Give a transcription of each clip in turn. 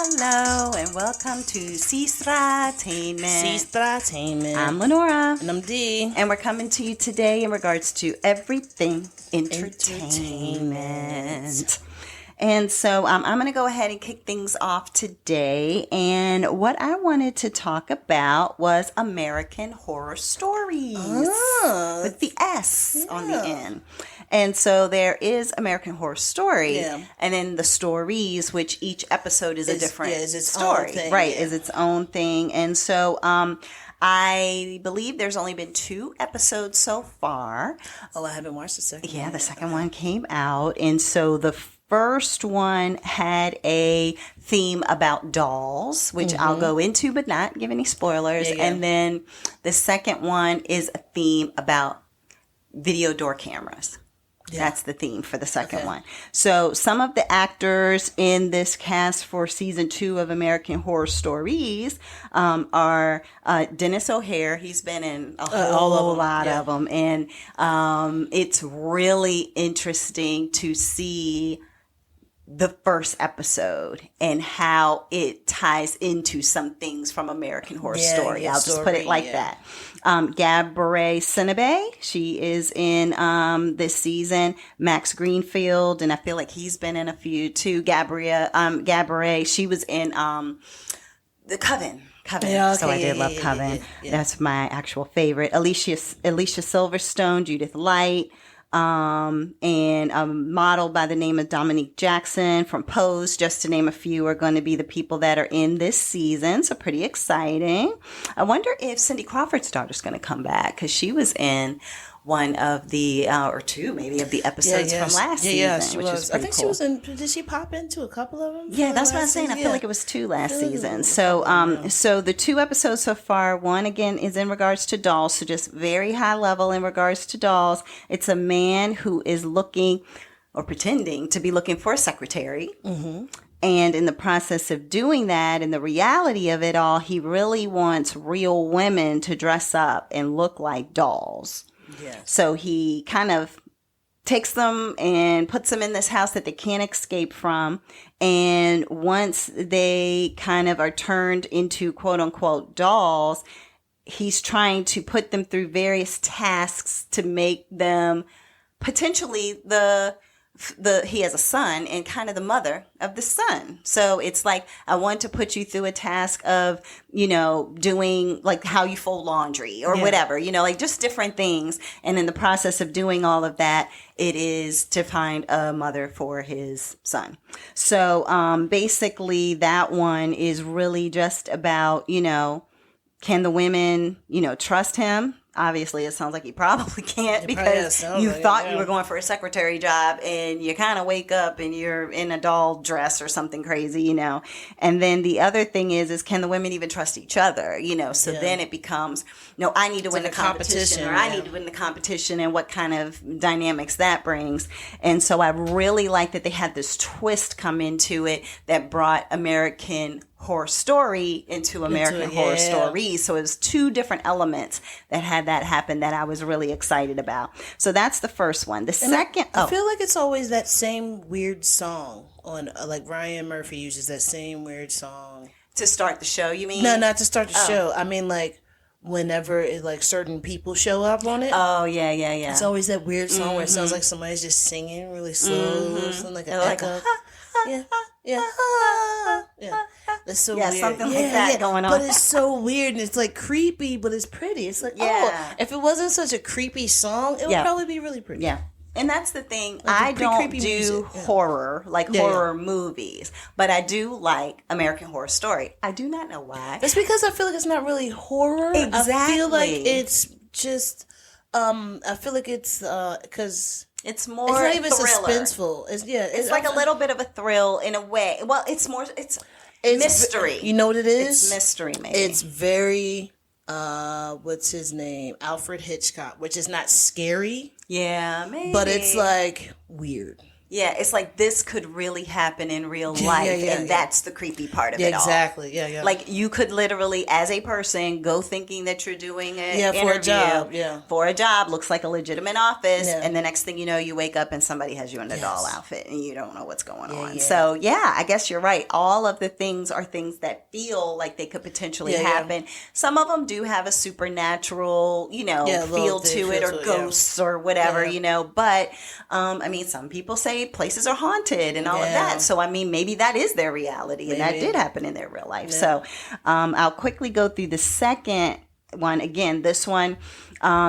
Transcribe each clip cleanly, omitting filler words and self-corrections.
Hello and welcome to Sestra-Tainment. Sestra-Tainment. I'm Lenora. And I'm Dee. And we're coming to you today in regards to everything entertainment. And so I'm going to go ahead and kick things off today. And what I wanted to talk about was American Horror Stories with the S on the end. And so there is American Horror Story, and then the stories, which each episode is a different story, is its own thing. And so I believe there's only been 2 episodes so far. Oh, I haven't watched the second one. Yeah, the second one came out, and so the first one had a theme about dolls, which I'll go into, but not give any spoilers. And then the second one is a theme about video door cameras. That's the theme for the second one. So some of the actors in this cast for season 2 of American Horror Stories are Dennis O'Hare. He's been in a whole lot of them. And it's really interesting to see the first episode and how it ties into some things from American Horror Story. I'll just put it like that. Gabrielle Sidibe, she is in this season. Max Greenfield, and I feel like he's been in a few too. Gabrielle, she was in The Coven. So I did love Coven. That's my actual favorite. Alicia Silverstone, Judith Light. And a model by the name of Dominique Jackson from Pose, just to name a few, are going to be the people that are in this season. So pretty exciting. I wonder if Cindy Crawford's daughter's going to come back, because she was in one of the, or 2 maybe, of the episodes from last season, which is pretty cool. I think she was in, did she pop into a couple of them? Yeah, that's what I'm saying. I feel like it was 2 last season. So, so the 2 episodes so far, one again is in regards to dolls. So just very high level in regards to dolls. It's a man who is looking or pretending to be looking for a secretary. And in the process of doing that, and the reality of it all, he really wants real women to dress up and look like dolls. So he kind of takes them and puts them in this house that they can't escape from. And once they kind of are turned into quote unquote dolls, he's trying to put them through various tasks to make them potentially he has a son and kind of the mother of the son. So it's like, I want to put you through a task of, doing like how you fold laundry or whatever, like just different things. And in the process of doing all of that, it is to find a mother for his son. So, basically that one is really just about, can the women, trust him? Obviously, it sounds like you probably can't, because you thought you were going for a secretary job, and you kind of wake up and you're in a doll dress or something crazy, And then the other thing is can the women even trust each other, So then it becomes, no, I need to win the competition, or I need to win the competition, and what kind of dynamics that brings. And so I really like that they had this twist come into it that brought American Horror Story into American Horror Stories. So it was 2 different elements that had that happen that I was really excited about. So that's the first one. The second, I feel like it's always that same weird song on, like Ryan Murphy uses that same weird song to start the show. You mean? No, not to start the show. I mean, like, whenever certain people show up on it. Oh, yeah. It's always that weird song where it sounds like somebody's just singing really slow, or something like an echo. Yeah. That's so weird. Something like that going on. But it's so weird, and it's like creepy, but it's pretty. It's like, if it wasn't such a creepy song, it would probably be really pretty. Yeah. And that's the thing. Like I don't do horror, horror movies, but I do like American Horror Story. I do not know why. It's because I feel like it's not really horror. Exactly. I feel like it's just, I feel like it's, because... It's more It's not even thriller. Suspenseful. It's like a little bit of a thrill in a way. Well, it's mystery. You know what it is? It's mystery, maybe. It's very, what's his name? Alfred Hitchcock, which is not scary. Yeah, maybe. But it's like weird. Yeah, it's like this could really happen in real Yeah, life, yeah, and yeah. that's the creepy part of Yeah, it all. exactly. Yeah, yeah. Like you could literally, as a person, go thinking that you're doing an Yeah, interview for a job, yeah. for a job, looks like a legitimate office, Yeah. and the next thing you know, you wake up and somebody has you in a doll Yes. outfit, and you don't know what's going Yeah, on. yeah. So yeah, I guess you're right. All of the things are things that feel like they could potentially Yeah, yeah. happen. Some of them do have a supernatural, Yeah, a feel little to it, feel or to it, yeah. ghosts or whatever, Yeah. But I mean, some people say places are haunted and all of Yeah. that. So I mean, maybe that is their reality, and that Maybe. did happen in their real life. Yeah. So I'll quickly go through the second one. Again, this one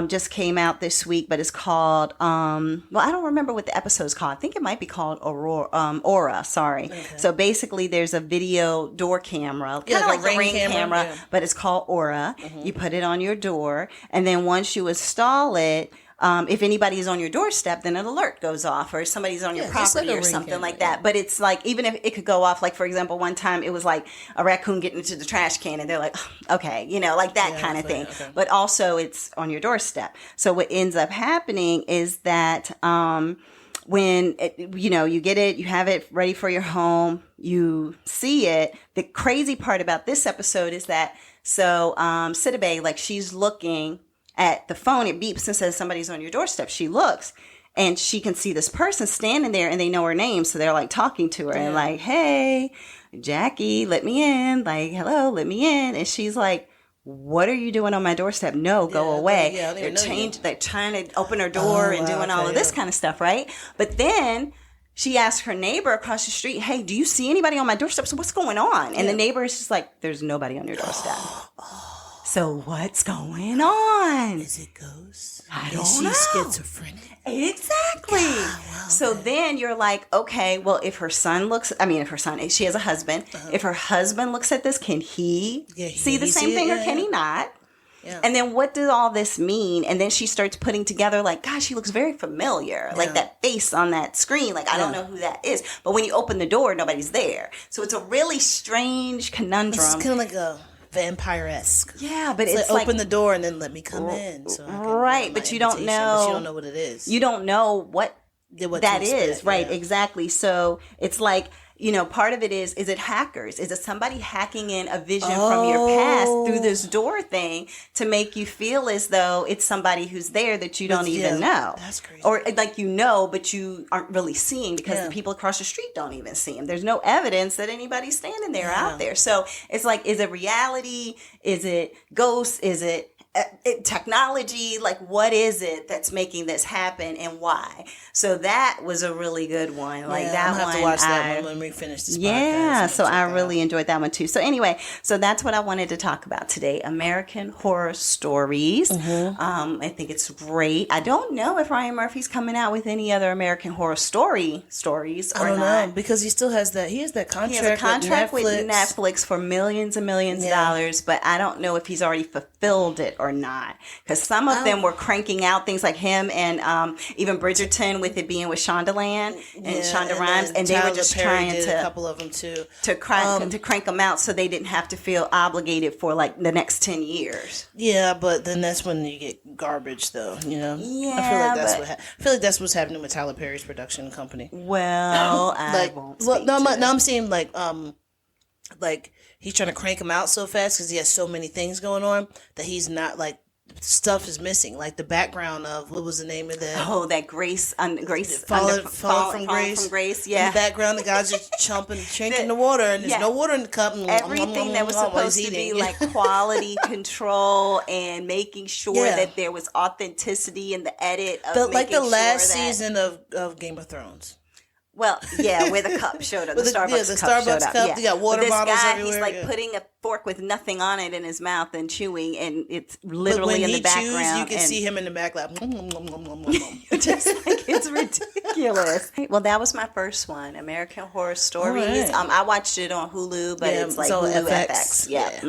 just came out this week, but it's called well, I don't remember what the episode is called. I think it might be called Aura. Sorry. Okay. So basically, there's a video door camera, Yeah, kind of like like a a ring ring camera, camera, yeah. but it's called Aura. You put it on your door, and then once you install it. If anybody is on your doorstep, then an alert goes off, or somebody's on your Yeah, just property like a or ring something camera, like that. But it's like, even if it could go off, like for example, one time it was like a raccoon getting into the trash can, and they're like, okay, like that Yeah, kind of it's thing. like, okay. But also it's on your doorstep. So what ends up happening is that when you get it, you have it ready for your home, you see it. The crazy part about this episode is that Sita-Bae, like she's looking at the phone, it beeps and says somebody's on your doorstep. She looks and she can see this person standing there, and they know her name. So they're like talking to her and like, hey, Jackie, let me in. Like, hello, let me in. And she's like, what are you doing on my doorstep? No, go away. yeah, I don't even know you. They're trying to open her door and doing all of this kind of stuff, right? But then she asked her neighbor across the street, hey, do you see anybody on my doorstep? So what's going on? And the neighbor is just like, there's nobody on your doorstep. So what's going on? Is it ghosts? I Is don't she know. schizophrenic? Exactly. So then you're like, okay, well, if her son, she has a husband. If her husband looks at this, can he see the he same see it? thing, or Yeah, can yeah. he not? Yeah. And then what does all this mean? And then she starts putting together, like, gosh, she looks very familiar. Like that face on that screen. Like, I don't know who that is. But when you open the door, nobody's there. So it's a really strange conundrum. It's kind of like a vampire-esque. Yeah, but It's it's like, like, open the door and then let me come in. So I can right, get my but you don't invitation, know. But you don't know what it is. you don't know what What that to is, expect, right? yeah. Exactly. So it's like, part of it is it hackers? Is it somebody hacking in a vision from your past through this door thing to make you feel as though it's somebody who's there that you don't even know? That's crazy. Or like but you aren't really seeing because the people across the street don't even see him. There's no evidence that anybody's standing there out there. So it's like, is it reality? Is it ghosts? Is it technology? Like, what is it that's making this happen, and why? So that was a really good one. Like that I'm gonna one, have to watch that one when we finish this podcast. yeah. So I'm gonna I check really enjoyed that one too. So anyway, so that's what I wanted to talk about today: American Horror Stories. I think it's great. I don't know if Ryan Murphy's coming out with any other American Horror stories or I don't not. know, because he still has that. He has that contract. He has a contract with Netflix. Netflix for millions and millions of dollars, but I don't know if he's already fulfilled it or not. Because some of them were cranking out things like him and even Bridgerton, with it being with Shondaland and Shonda Rhimes, and they were Tyler just Perry trying did to a couple of them too. crank them out so they didn't have to feel obligated for like the next 10 years. Yeah, but then that's when you get garbage, though. Yeah, I feel like that's I feel like that's what's happening with Tyler Perry's production company. Well, I won't. I'm saying like he's trying to crank them out so fast because he has so many things going on that he's not like. Stuff is missing, like the background of what was the name of that? Oh, that Grace falling from Grace. From Grace, In yeah. the background, the guy's just drinking the water, and there's no water in the cup. Everything that was supposed to be like quality control and making sure that there was authenticity in the edit of like the last sure that, season of Game of Thrones. Well, yeah, where the cup showed up, the Starbucks cup showed up. Cup, you got water but this bottles guy, everywhere. He's like putting a fork with nothing on it in his mouth and chewing, and it's literally in the background. Chews, you can see him in the back like, just like it's ridiculous. Well, that was my first one, American Horror Stories. Right. I watched it on Hulu, but it's like Hulu FX. Yeah.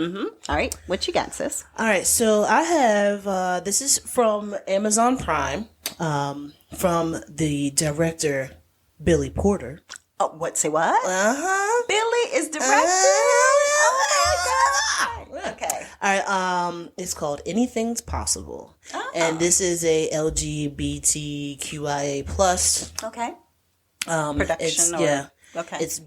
All right, what you got, sis? All right, so I have this is from Amazon Prime, from the director Billy Porter. Oh, what? Say what? Billy is directing. Oh my god! Okay. All right. It's called Anything's Possible, and this is a LGBTQIA plus Okay. production. Okay. It's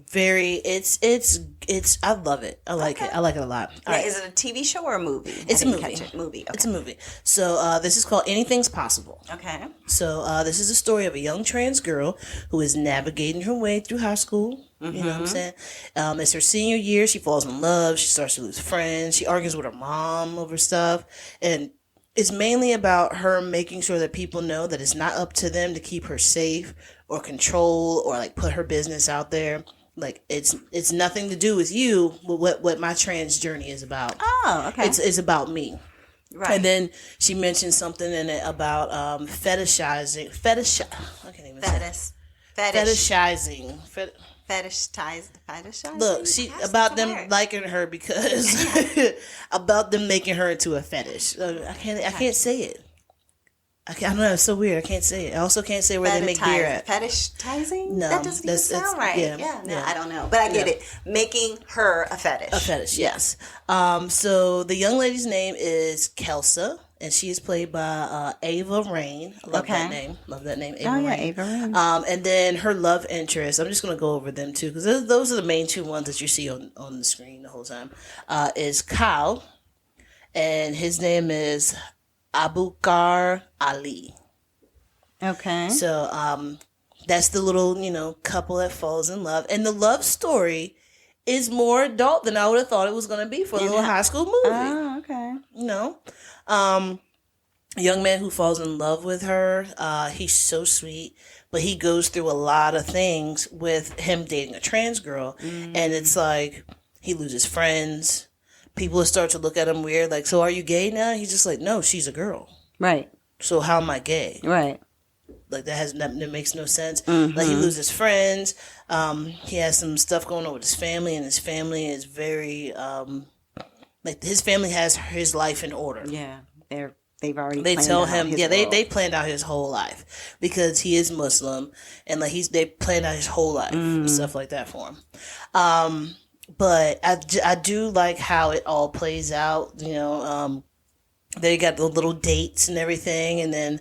I love it. I like it. I like it a lot. All right. Is it a TV show or a movie? It's a movie. Movie. Okay. It's a movie. So this is called Anything's Possible. Okay. So this is a story of a young trans girl who is navigating her way through high school. You know what I'm saying? It's her senior year. She falls in love. She starts to lose friends. She argues with her mom over stuff. And it's mainly about her making sure that people know that it's not up to them to keep her safe or control or like put her business out there. Like it's nothing to do with you, with what my trans journey is about. Oh, okay. It's about me. Right. And then she mentioned something in it about fetishizing. I can't even say. Fetishizing. Fetishizing. Look, about them liking her because about them making her into a fetish. I can't say it. I don't know. It's so weird. I can't say it. I also can't say where they make beer at. Fetishizing? No, that doesn't even sound right. Yeah, I don't know, but I get it. Making her a fetish. A fetish, yes. So the young lady's name is Kelsa, and she is played by Ava Rain. I love that name. Love that name, Ava Rain. Ava Rain. And then her love interest. I'm just going to go over them too because those are the main two ones that you see on the screen the whole time. Is Kyle, and his name is Abukar Ali. Okay. So that's the little, couple that falls in love. And the love story is more adult than I would have thought it was going to be for a little high school movie. Oh, okay. A young man who falls in love with her. He's so sweet, but he goes through a lot of things with him dating a trans girl. And it's like he loses friends. People start to look at him weird, like, so are you gay now? He's just like, no, she's a girl. Right. So how am I gay? Right. Like, that makes no sense. Like, he loses friends. He has some stuff going on with his family, and his family is very, his family has his life in order. Yeah. They've already They planned tell out him, his they planned out his whole life because he is Muslim, and they planned out his whole life and stuff like that for him. But I do like how it all plays out. They got the little dates and everything, and then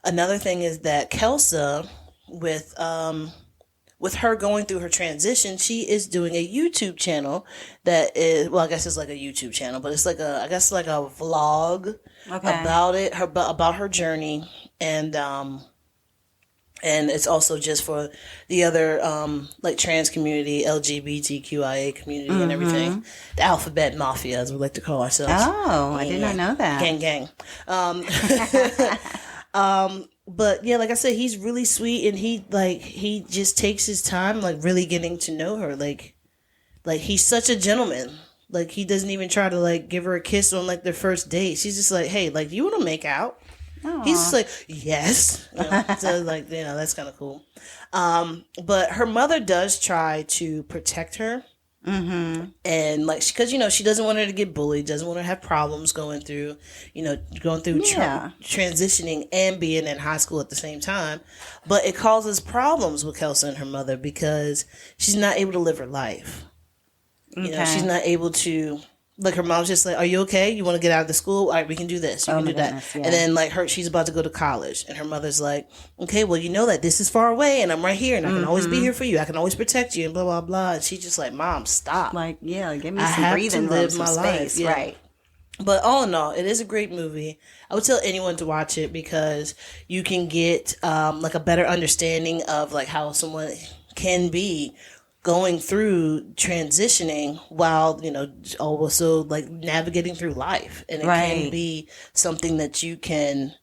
another thing is that Kelsa, with her going through her transition, she is doing a YouTube channel that is, well, I guess it's like a YouTube channel, but it's like a vlog about it, about her journey, and it's also just for the other, trans community, LGBTQIA community and everything. The alphabet mafia, as we like to call ourselves. Oh, I did not know that. Gang. But yeah, like I said, he's really sweet, and he just takes his time, really getting to know her. Like he's such a gentleman. Like, he doesn't even try to, give her a kiss on, their first date. She's just like, hey, you want to make out? Aww. He's just like, yes. So, that's kind of cool. But her mother does try to protect her. Mm-hmm. And, because, she doesn't want her to get bullied, doesn't want her to have problems going through transitioning and being in high school at the same time. But it causes problems with Kelsa and her mother because she's not able to live her life. She's not able to... her mom's just like, are you okay? You want to get out of the school? All right, we can do this. You can do that. Goodness, yeah. And then, she's about to go to college. And her mother's like, okay, well, you know that this is far away. And I'm right here. And I can always be here for you. I can always protect you. And blah, blah, blah. And she's just like, Mom, stop. Give me some breathing room, some space. Yeah. Right. But all in all, it is a great movie. I would tell anyone to watch it because you can get, a better understanding of, how someone can be going through transitioning while, also navigating through life. And it can be something that you can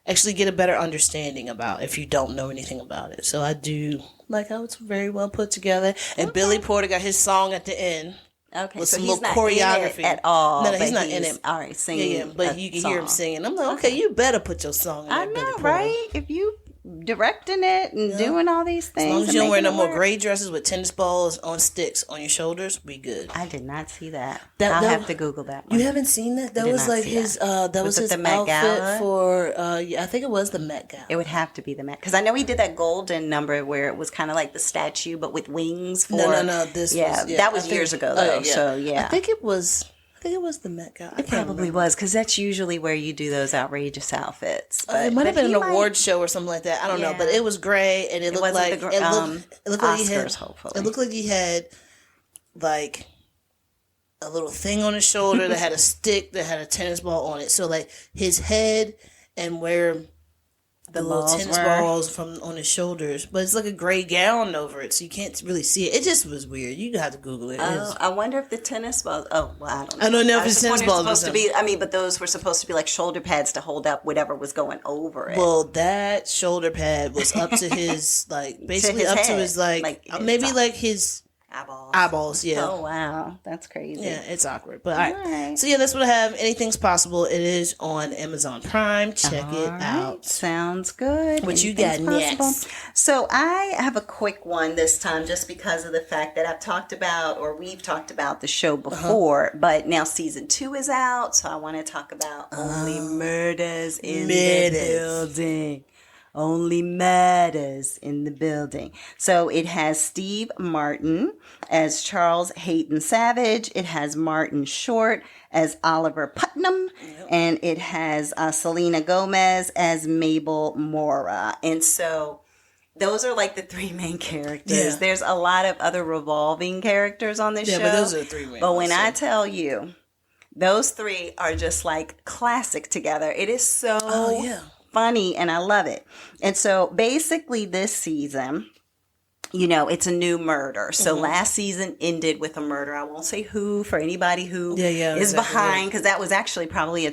actually get a better understanding about if you don't know anything about it. So I do like how it's very well put together. And Billy Porter got his song at the end. Okay, with so some he's little not choreography in it at all. No, he's not in it. All right, singing. Yeah, but you can hear him singing. I'm like, okay, you better put your song in there, I know, Billy Porter. right? If you directing it and doing all these things. As long as you don't wear no more gray dresses with tennis balls on sticks on your shoulders, we good. I did not see that. I'll have to Google that one. You haven't seen that? That was his outfit for I think it was the Met Gala. It would have to be the Met, because I know he did that golden number where it was kind of like the statue but with wings for No, that was years ago though. I think it was think it was the Met Gala. It probably was, because that's usually where you do those outrageous outfits. But, it might have been an award show or something like that. I don't know, but it was gray, and it looked like it looked like he had. Hopefully. It looked like he had like a little thing on his shoulder that had a stick that had a tennis ball on it. So like his head and where the little tennis balls from on his shoulders, but it's like a gray gown over it, so you can't really see it. It just was weird. You have to Google it. I wonder if the tennis balls. Oh, well, I don't know. I don't know if it's tennis balls supposed to be. I mean, but those were supposed to be like shoulder pads to hold up whatever was going over it. Well, that shoulder pad was up to his like basically up to his like maybe like his eyeballs, yeah. Oh, wow. That's crazy. Yeah, it's awkward. But all right. So, yeah, that's what I have. Anything's Possible. It is on Amazon Prime. Check it out. Sounds good. What you got next? So, I have a quick one this time just because of the fact that we've talked about the show before, but now season 2 is out, so I want to talk about Only Murders in the Building. Only Matters in the Building. So it has Steve Martin as Charles Hayden Savage. It has Martin Short as Oliver Putnam. Yep. And it has Selena Gomez as Mabel Mora. And so those are like the 3 main characters. Yeah. There's a lot of other revolving characters on this show. Yeah, but those are the 3 main. But when I tell you, those 3 are just like classic together. It is so funny, and I love it. And so basically this season, it's a new murder. So last season ended with a murder. I won't say who for anybody who is behind, because that was actually probably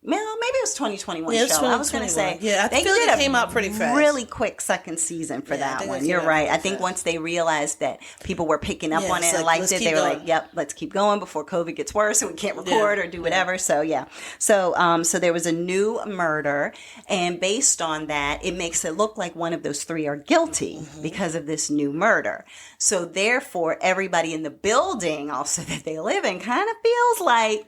maybe it was 2021 show. I was going to say. Yeah, I feel like it came out pretty fast. Really quick second season for that one. You're right. I think once they realized that people were picking up on it and liked it, they were like, yep, let's keep going before COVID gets worse and we can't record or do whatever. So, yeah. So there was a new murder, and based on that, it makes it look like one of those 3 are guilty because of this new murder. So, therefore, everybody in the building also that they live in kind of feels like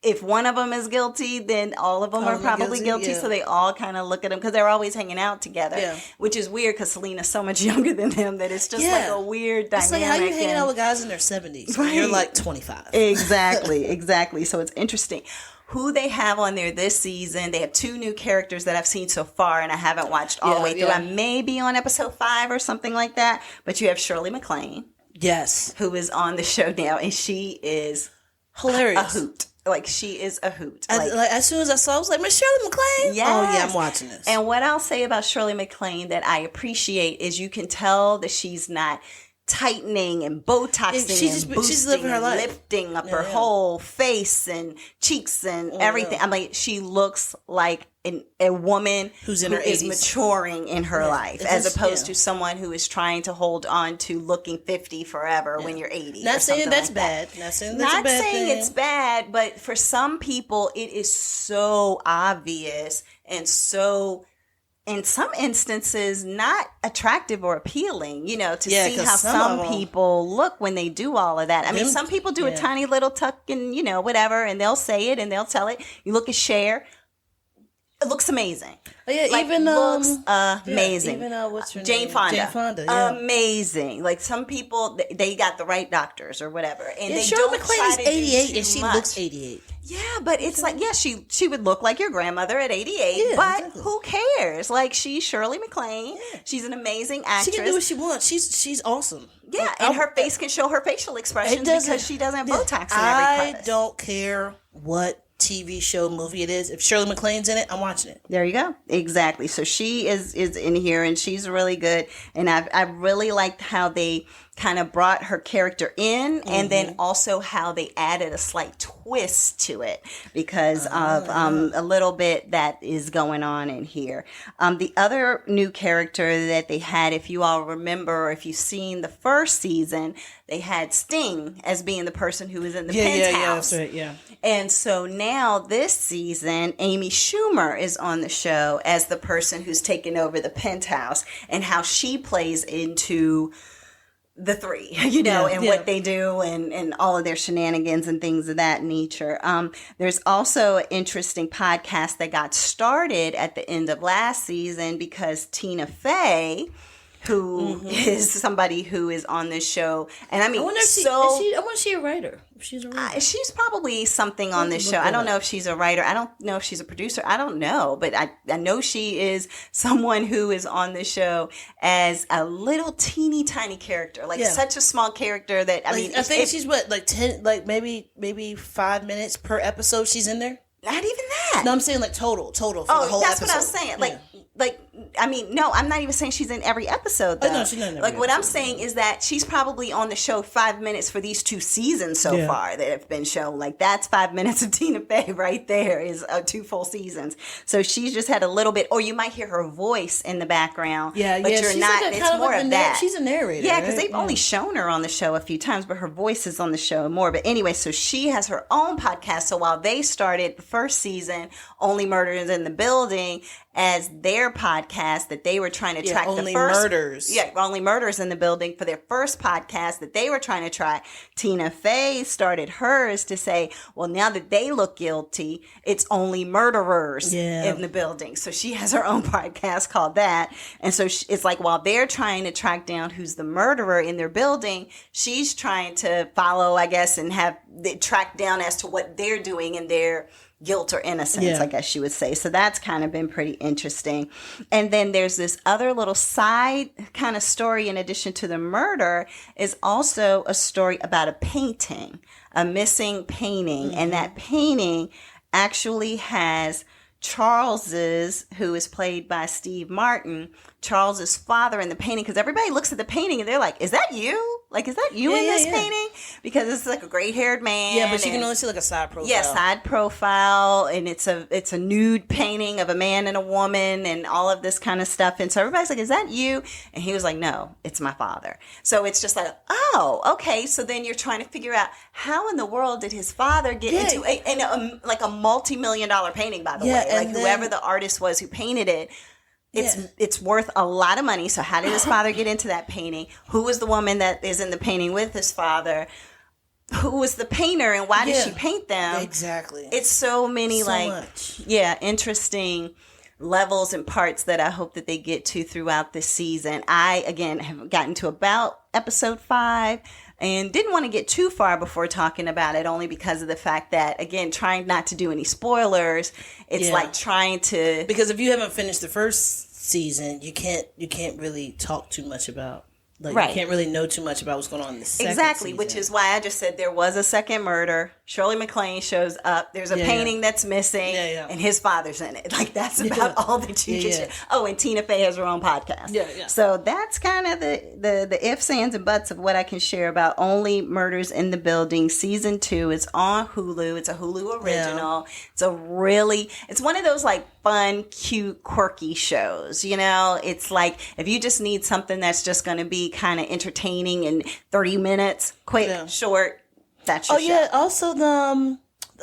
if one of them is guilty, then all of them are probably guilty. So they all kind of look at them because they're always hanging out together, which is weird because Selena's so much younger than them that it's just like a weird dynamic. It's like how you hanging out with guys in their 70s and you're like 25. Exactly. So it's interesting. Who they have on there this season, they have 2 new characters that I've seen so far, and I haven't watched all the way through. I may be on episode 5 or something like that, but you have Shirley MacLaine. Yes. Who is on the show now, and she is hilarious. A hoot. Like, she is a hoot. As soon as I saw it, I was like, Miss Shirley MacLaine? Yes. Oh, yeah, I'm watching this. And what I'll say about Shirley MacLaine that I appreciate is you can tell that she's not tightening and Botoxing and boosting she's living her life. Lifting up her whole face and cheeks and everything. I mean, she looks like a woman who's in her 80s. Is maturing in her life, as opposed to someone who is trying to hold on to looking 50 forever when you're 80. Not saying that's bad. Not saying that's a bad thing. It's bad, but for some people, it is so obvious and so, in some instances, not attractive or appealing, to see how some people look when they do all of that. I mean, some people do a tiny little tuck and, whatever, and they'll say it and they'll tell it. You look at Cher. It looks amazing. Oh, yeah, even looks amazing. Even what's her Jane name? Fonda. Jane Fonda, yeah. Amazing. Like, some people, they got the right doctors or whatever, and they Shirley don't MacLaine try is to 88 do and she much. looks 88. Yeah, but it's like, she would look like your grandmother at 88, but who cares? Like, she's Shirley MacLaine. Yeah. She's an amazing actress. She can do what she wants. She's awesome. Yeah, and her face can show her facial expressions because she doesn't have Botox in every crevice. I don't care what TV show, movie it is. If Shirley MacLaine's in it, I'm watching it. There you go. Exactly. So she is in here, and she's really good. And I really liked how they kind of brought her character in, and then also how they added a slight twist to it because of a little bit that is going on in here. The other new character that they had, if you all remember, or if you've seen the first season, they had Sting as being the person who was in the penthouse. Yeah, that's right, yeah. And so now this season, Amy Schumer is on the show as the person who's taken over the penthouse, and how she plays into the 3, and what they do and all of their shenanigans and things of that nature. There's also an interesting podcast that got started at the end of last season because Tina Fey, who is somebody who is on this show, and I mean, I wonder if she a writer. she's a writer. She's probably something on this show. I don't know if she's a writer. I don't know if she's a producer. I don't know. But I know she is someone who is on the show as a little teeny tiny character. Like such a small character that, I mean. I think she's what, like 10, like maybe 5 minutes per episode she's in there? Not even that. No, I'm saying like total for the whole that's episode. what I was saying. Like, I mean, no, I'm not even saying she's in every episode, though. Oh, no, she's not in every Like, what episode. I'm saying is that she's probably on the show 5 minutes for these 2 seasons so far that have been shown. Like, that's 5 minutes of Tina Fey right there is 2 full seasons. So she's just had a little bit, or you might hear her voice in the background. But you're she's not, like it's more of that. She's a narrator. Yeah, because they've only shown her on the show a few times, but her voice is on the show more. But anyway, so she has her own podcast. So while they started the first season, Only Murders in the Building, as their podcast that they were trying to track Only the first Murders. Yeah, Only Murders in the Building for their first podcast that they were trying to track. Tina Fey started hers to say, well, now that they look guilty, it's only murderers in the building. So she has her own podcast called that. And so it's like while they're trying to track down who's the murderer in their building, she's trying to follow, I guess, and have track down as to what they're doing in their guilt or innocence, I guess you would say. So that's kind of been pretty interesting. And then there's this other little side kind of story in addition to the murder is also a story about a painting, a missing painting. And that painting actually has Charles's, who is played by Steve Martin, Charles's father in the painting, because everybody looks at the painting and they're like, is that you? Like, is that you in this painting? Because it's like a gray-haired man. Yeah, but you can only see like a side profile. Yeah, side profile, and it's a nude painting of a man and a woman and all of this kind of stuff. And so everybody's like, is that you? And he was like, no, it's my father. So it's just like, oh, okay. So then you're trying to figure out how in the world did his father get into a multi-million-dollar painting, by the way. Like whoever the artist was who painted it, it's worth a lot of money. So how did his father get into that painting? Who was the woman that is in the painting with his father? Who was the painter and why did she paint them? Exactly. It's so many interesting levels and parts that I hope that they get to throughout this season. I, again, have gotten to about episode 5 and didn't want to get too far before talking about it, only because of the fact that, again, trying not to do any spoilers, it's like trying to... Because if you haven't finished the first season, you can't really talk too much about... Like, you can't really know too much about what's going on in the second season. Which is why I just said there was a second murder. Shirley MacLaine shows up. There's a painting that's missing, and his father's in it. Like, that's about all that you can share. Oh, and Tina Fey has her own podcast. So that's kind of the ifs, ands, and buts of what I can share about Only Murders in the Building. Season 2 is on Hulu. It's a Hulu original. It's one of those, like, fun, cute, quirky shows. You know, it's like if you just need something that's just going to be kind of entertaining in 30 minutes, quick, short, that's your show. Also the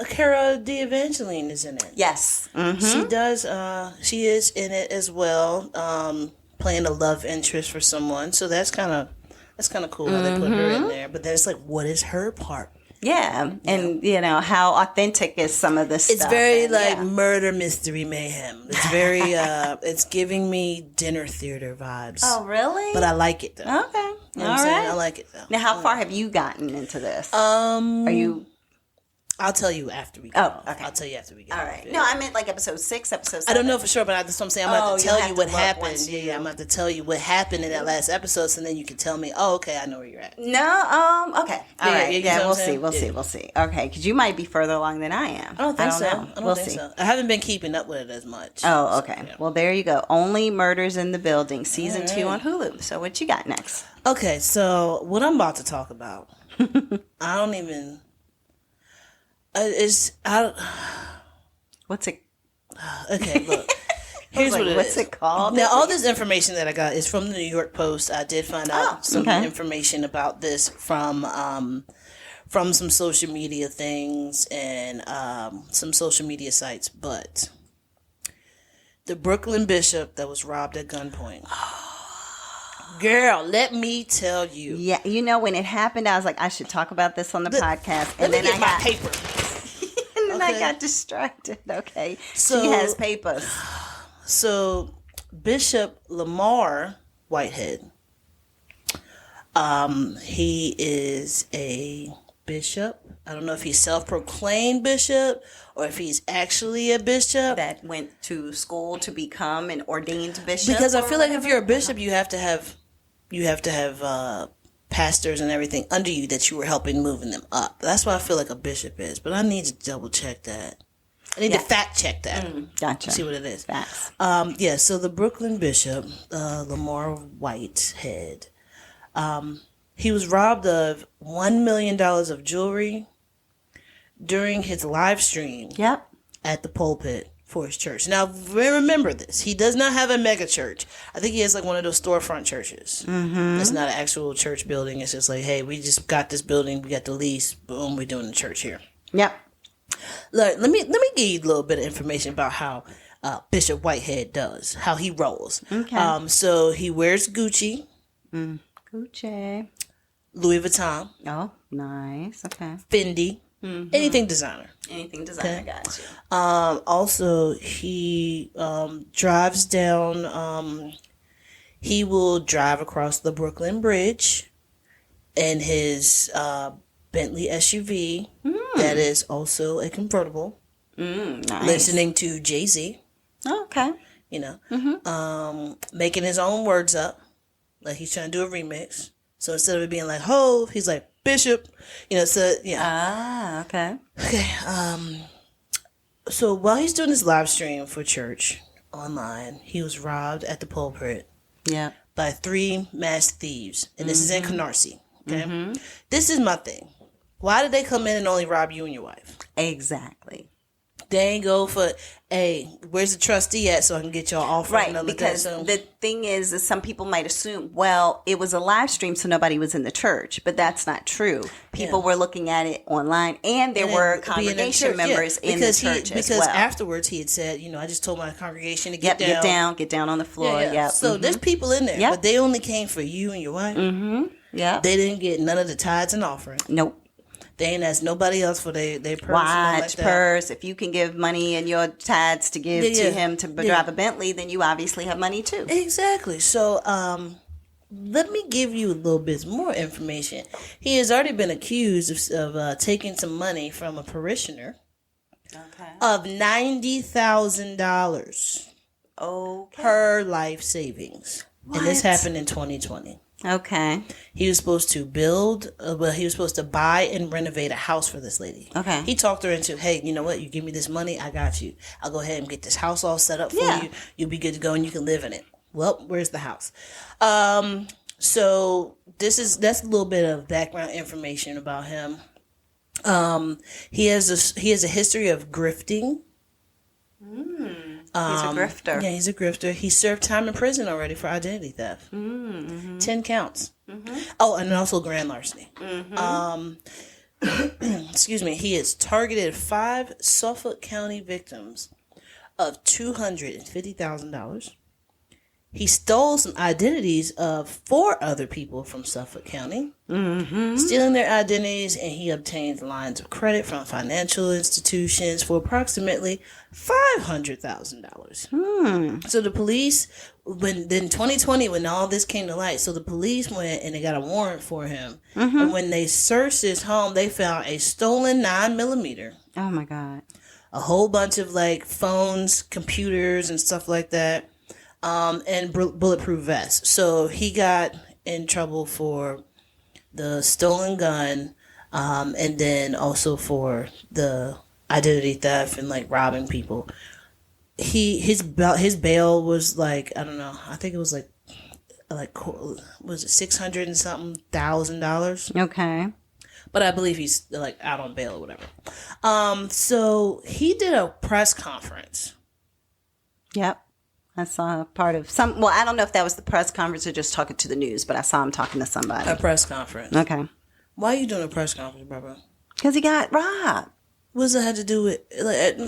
Cara D'Evangeline is in it. Yes. Mm-hmm. She does, she is in it as well, playing a love interest for someone. So that's kind of cool how they put her in there. But then it's like, what is her part? Yeah, and you know how authentic is some of this. It's stuff. very murder mystery mayhem. It's very it's giving me dinner theater vibes. Oh, really? But I like it though. Okay, you know what I'm saying? I like it though. Now, how far have you gotten into this? Are you? I'll tell you after we get off. Okay. I'll tell you after we get off. All right. No, I meant like episode 6, episode 7. I don't know for sure, but that's what I'm saying. I'm going to tell you what happened. Yeah, I'm going to tell you what happened in that last episode, so then you can tell me, oh, okay, I know where you're at. No, okay. All right. Yeah, we'll see. Okay, because you might be further along than I am. I don't think so. Know. I don't think so. I haven't been keeping up with it as much. Oh, okay. So, yeah. Well, there you go. Only Murders in the Building, season 2 on Hulu. So what you got next? Okay, so what I'm about to talk about, I don't even... What's it? Okay, look. Here's what it is. What's it called? Now, all this information that I got is from the New York Post. I did find out some information about this from some social media things and some social media sites. But the Brooklyn bishop that was robbed at gunpoint. Girl, let me tell you. Yeah, you know, when it happened, I was like, I should talk about this on the podcast. And then I got paper. And then I got distracted. Okay. So, she has papers. So, Bishop Lamar Whitehead, he is a bishop. I don't know if he's self-proclaimed bishop or if he's actually a bishop. That went to school to become an ordained bishop. Because I feel like if you're a bishop, you have to have pastors and everything under you that you were helping moving them up. That's what I feel like a bishop is. But I need to double check that. I need to fact check that. Gotcha. See what it is. Facts. So the Brooklyn bishop, Lamar Whitehead, he was robbed of $1 million of jewelry during his live stream at the pulpit for his church. Now, remember this. He does not have a mega church. I think he has like one of those storefront churches. It's not an actual church building. It's just like, hey, we just got this building. We got the lease. Boom, we're doing the church here. Yep. Look, let me give you a little bit of information about how Bishop Whitehead does, how he rolls. Okay. So he wears Gucci. Gucci. Louis Vuitton. Oh, nice. Okay. Fendi. Anything designer. Anything designer, got you. Also, he drives down. He will drive across the Brooklyn Bridge in his Bentley SUV. That is also a convertible. Nice. Listening to Jay-Z. Oh, okay. You know, making his own words up, like he's trying to do a remix. So instead of it being like Hove, he's like Bishop. You know, so yeah. Ah, okay. Okay. So while he's doing this live stream for church online, he was robbed at the pulpit. Yeah. By 3 masked thieves, and this is in Canarsie. Okay. This is my thing. Why did they come in and only rob you and your wife? Exactly. They ain't go for, hey, where's the trustee at so I can get y'all off? Right, because the thing is some people might assume, well, it was a live stream, so nobody was in the church. But that's not true. People were looking at it online, and there were congregation members in the church as well. Because afterwards he had said, you know, I just told my congregation to get down. Get down on the floor. Yep. So there's people in there, but they only came for you and your wife. Yeah. They didn't get none of the tithes and offering. Nope. They ain't asked nobody else for their purse. Watch, purse. If you can give money and your tithes to give to him to drive a Bentley, then you obviously have money too. Exactly. So, let me give you a little bit more information. He has already been accused of taking some money from a parishioner of $90,000 per life savings. What? And this happened in 2020. Okay. He was supposed to he was supposed to buy and renovate a house for this lady. Okay. He talked her into, hey, you know what? You give me this money, I got you. I'll go ahead and get this house all set up for you. You'll be good to go and you can live in it. Well, where's the house? So that's a little bit of background information about him. He has a history of grifting. He's a grifter. Yeah, he's a grifter. He served time in prison already for identity theft. 10 counts. Oh, and also grand larceny. Excuse me. He has targeted 5 Suffolk County victims of $250,000. He stole some identities of 4 other people from Suffolk County, stealing their identities, and he obtained lines of credit from financial institutions for approximately $500,000. So the police, in 2020, when all this came to light, so the police went and they got a warrant for him. And when they searched his home, they found a stolen 9mm. Oh my God. A whole bunch of like phones, computers, and stuff like that. And bulletproof vests. So he got in trouble for the stolen gun, and then also for the identity theft and like robbing people. His bail was like, I don't know, I think it was like was it $600 and something thousand? Okay. But I believe he's like out on bail or whatever. So he did a press conference. Yep. I saw part of some. Well, I don't know if that was the press conference or just talking to the news, but I saw him talking to somebody. A press conference. Okay. Why are you doing a press conference, Barbara? Because he got robbed. What does it have to do with? Like,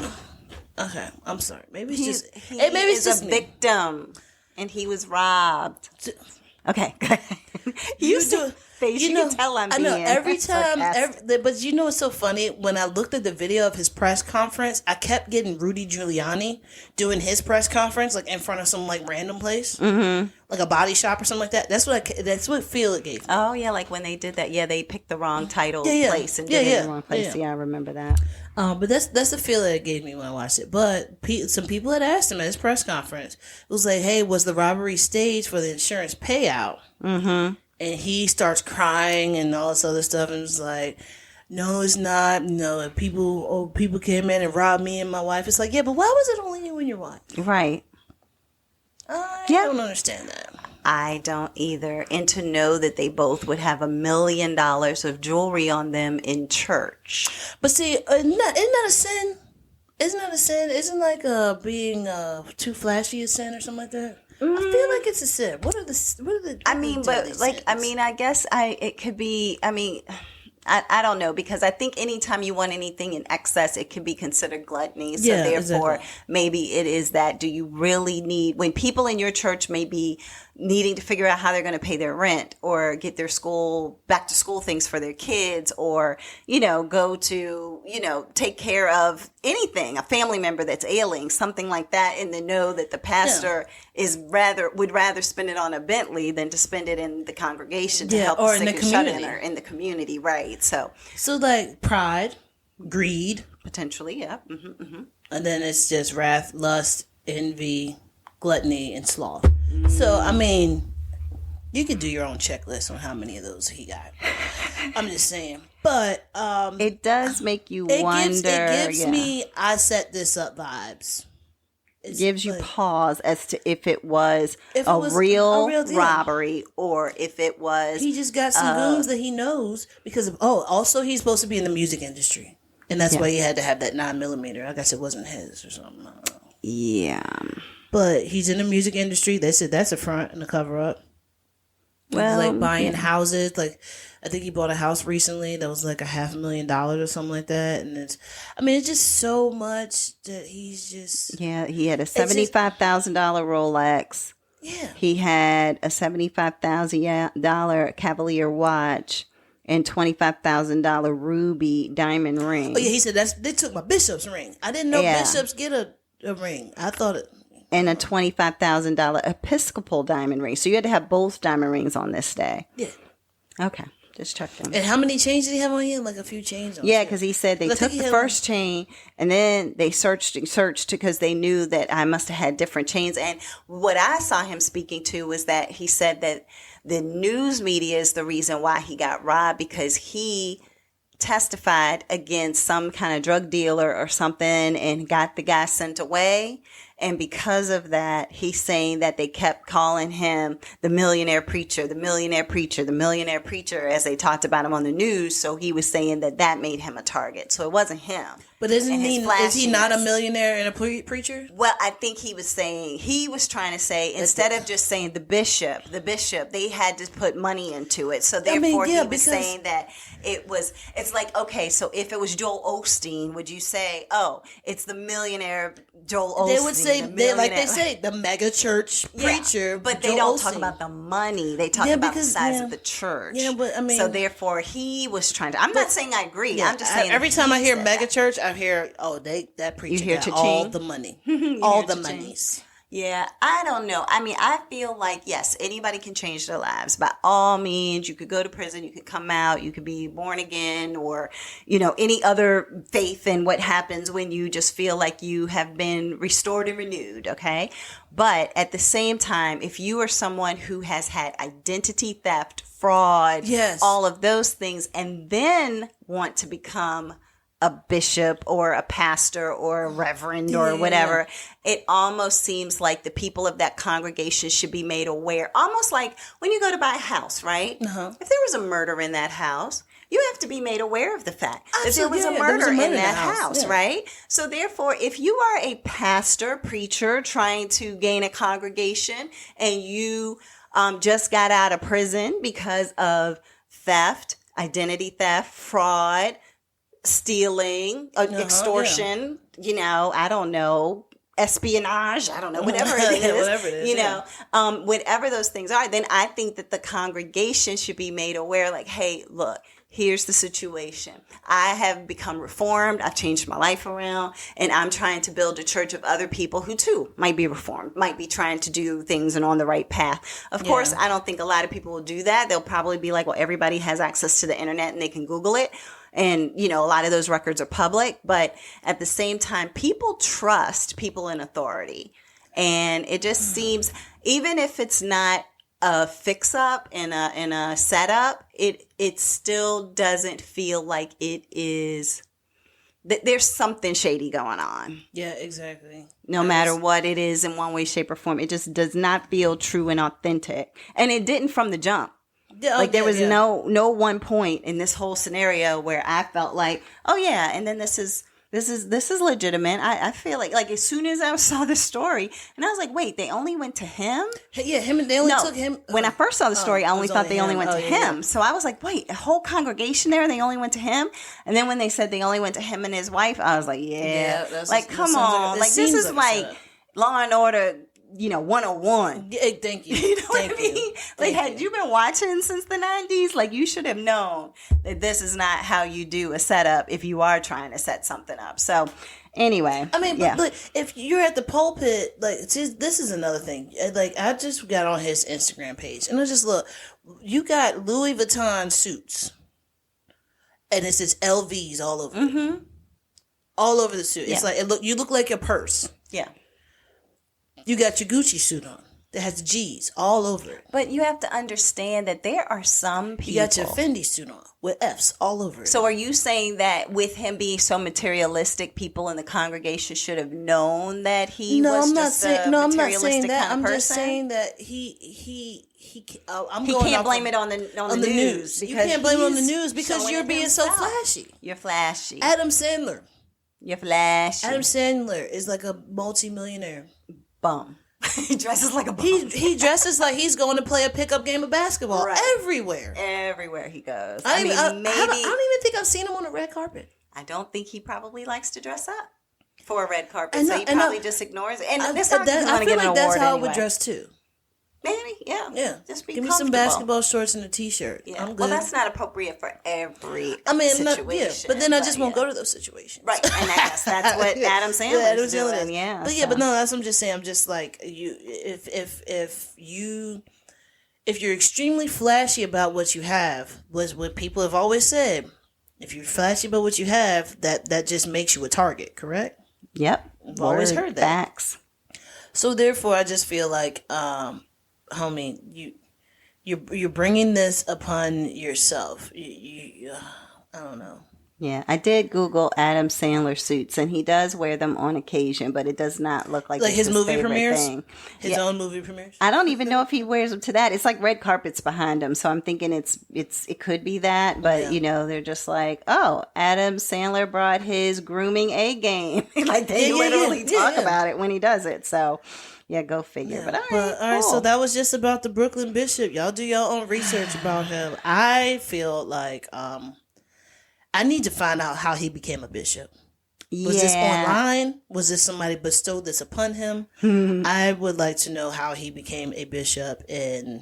okay, I'm sorry. Maybe it's maybe it's just a victim, and he was robbed. Okay. face. You can tell I'm I know being every time, sarcastic. but you know what's so funny? When I looked at the video of his press conference, I kept getting Rudy Giuliani doing his press conference like in front of some like random place, like a body shop or something like that. That's what feel it gave me. Oh yeah, like when they did that. Yeah, they picked the wrong title place and did it in the wrong place. Yeah, I remember that. But that's the feeling it gave me when I watched it. But some people had asked him at his press conference. It was like, "Hey, was the robbery staged for the insurance payout?" Mm-hmm. And he starts crying and all this other stuff, and was like, "No, it's not. No, if people came in and robbed me and my wife." It's like, yeah, but why was it only you and your wife? Right. I don't understand that. I don't either. And to know that they both would have $1 million of jewelry on them in church. But see, isn't that a sin? Isn't that a sin? Isn't like being too flashy a sin or something like that? I feel like it's a sin. What are the I mean, but like, sins? I mean, I guess it could be, I mean, I don't know, because I think anytime you want anything in excess, it can be considered gluttony. So therefore, maybe it is that, do you really need, when people in your church may be needing to figure out how they're going to pay their rent or get their back to school things for their kids, or, go to, take care of anything, a family member that's ailing, something like that, and then know that the pastor would rather spend it on a Bentley than to spend it in the congregation to help the sick and shut in, or in the community, right? So like pride, greed, potentially, yeah, and then it's just wrath, lust, envy, gluttony, and sloth. So I mean, you could do your own checklist on how many of those he got. I'm just saying, but it does make you wonder. It gives me I set this up vibes. It gives you pause as to if it was a real robbery or if it was he just got some goons that he knows because of also he's supposed to be in the music industry, and that's why he had to have that 9mm. I guess it wasn't his or something. I don't know. Yeah, but he's in the music industry. They said that's a front and a cover up. Well, like buying houses. Like I think he bought a house recently that was like $500,000 or something like that. And it's just so much that he's just he had a $75,000 Rolex. Yeah, he had a $75,000 Cavalier watch and $25,000 ruby diamond ring. Oh yeah, he said they took my bishop's ring. I didn't know bishops get a ring. I thought it. And a $25,000 Episcopal diamond ring. So you had to have both diamond rings on this day. Yeah. Okay. Just checking. And how many chains did he have on him? Like a few chains on Yeah, because he said they took the first chain and then they searched because they knew that I must have had different chains. And what I saw him speaking to was that he said that the news media is the reason why he got robbed, because he testified against some kind of drug dealer or something and got the guy sent away. And because of that, he's saying that they kept calling him the millionaire preacher, the millionaire preacher, the millionaire preacher, as they talked about him on the news. So he was saying that made him a target. So it wasn't him. But is he not a millionaire and a preacher? Well, I think he was trying to say, instead of just saying the bishop, they had to put money into it. So therefore he was saying that it's like, okay, so if it was Joel Osteen, would you say, oh, it's the millionaire Joel Osteen? They would say, the mega church preacher. But they don't talk about the money. They talk about the size of the church. Yeah, but I mean. So therefore he was trying to, I'm not saying I agree. Yeah, I'm just saying. Every time I hear mega church, I hear, that preacher got all the money. all the monies. Yeah, I don't know. I mean, I feel like, yes, anybody can change their lives. By all means, you could go to prison, you could come out, you could be born again, or, any other faith in what happens when you just feel like you have been restored and renewed, okay? But at the same time, if you are someone who has had identity theft, fraud, all of those things, and then want to become a bishop or a pastor or a reverend or whatever, it almost seems like the people of that congregation should be made aware. Almost like when you go to buy a house, right? Uh-huh. If there was a murder in that house, you have to be made aware of the fact that there was a murder in that house, right? So therefore, if you are a pastor, preacher, trying to gain a congregation, and you just got out of prison because of theft, identity theft, fraud, stealing, extortion, I don't know, espionage, I don't know, whatever it is, whatever it is, you know, whatever those things are, then I think that the congregation should be made aware, like, hey, look, here's the situation. I have become reformed. I've changed my life around, and I'm trying to build a church of other people who too might be reformed, might be trying to do things and on the right path. Of course, I don't think a lot of people will do that. They'll probably be like, well, everybody has access to the internet and they can Google it. And, you know, a lot of those records are public, but at the same time, people trust people in authority. And it just seems, even if it's not a fix up and a setup, it still doesn't feel like it is, that there's something shady going on. Yeah, exactly. No matter what it is in one way, shape, or form, it just does not feel true and authentic. And it didn't from the jump. Like there was no one point in this whole scenario where I felt like, oh yeah, and then this is legitimate. I feel like as soon as I saw the story, and I was like, wait, they only went to him? Yeah, him. They only took him. When I first saw the story, I only thought they only went to him. Yeah. So I was like, wait, a whole congregation there, they only went to him? And then when they said they only went to him and his wife, I was like, like come on, like this is like Law and Order. 101. Yeah, thank you. You know what I mean? Like, had you been watching since the 90s, like, you should have known that this is not how you do a setup if you are trying to set something up. So, anyway. I mean, but if you're at the pulpit, like, this is another thing. Like, I just got on his Instagram page, and I just look, you got Louis Vuitton suits, and it says LVs all over it. All over the suit. It's like, you look like your purse. Yeah. You got your Gucci suit on that has G's all over it. But you have to understand that there are some people. You got your Fendi suit on with F's all over it. So are you saying that with him being so materialistic, people in the congregation should have known that he was just a materialistic kind of person? I'm just saying that he can't blame it on the news. You can't blame it on the news because you're being so flashy. You're flashy. Adam Sandler. You're flashy. Adam Sandler is like a multi-millionaire. Bum. He dresses like a bum. He dresses like he's going to play a pickup game of basketball everywhere. Everywhere he goes. I don't even think I've seen him on a red carpet. I don't think he probably likes to dress up for a red carpet, so he probably just ignores it. And this not going to get an award that's how anyway. I would dress too. Maybe, yeah. Just be Give me some basketball shorts and a t-shirt. Yeah. I'm good. Well, that's not appropriate for every situation. But then I just won't go to those situations. Right, and I guess that's what Adam Sandler's doing. Yeah. But no, that's what I'm just saying. I'm just like, if you're extremely flashy about what you have, was what people have always said. If you're flashy about what you have, that just makes you a target, correct? Yep. I've always heard that. Facts. So therefore, I just feel like, homie, you're bringing this upon yourself. I don't know. Yeah, I did Google Adam Sandler suits, and he does wear them on occasion, but it does not look like his movie premieres. Thing. His own movie premieres. I don't even know if he wears them to that. It's like red carpets behind him, so I'm thinking it could be that, but they're just like, oh, Adam Sandler brought his grooming A game. Like they literally talk about it when he does it. So. Yeah, go figure. Yeah, but all right, cool. So that was just about the Brooklyn Bishop. Y'all do your own research about him. I feel like I need to find out how he became a bishop. Was this online? Was this somebody bestowed this upon him? I would like to know how he became a bishop and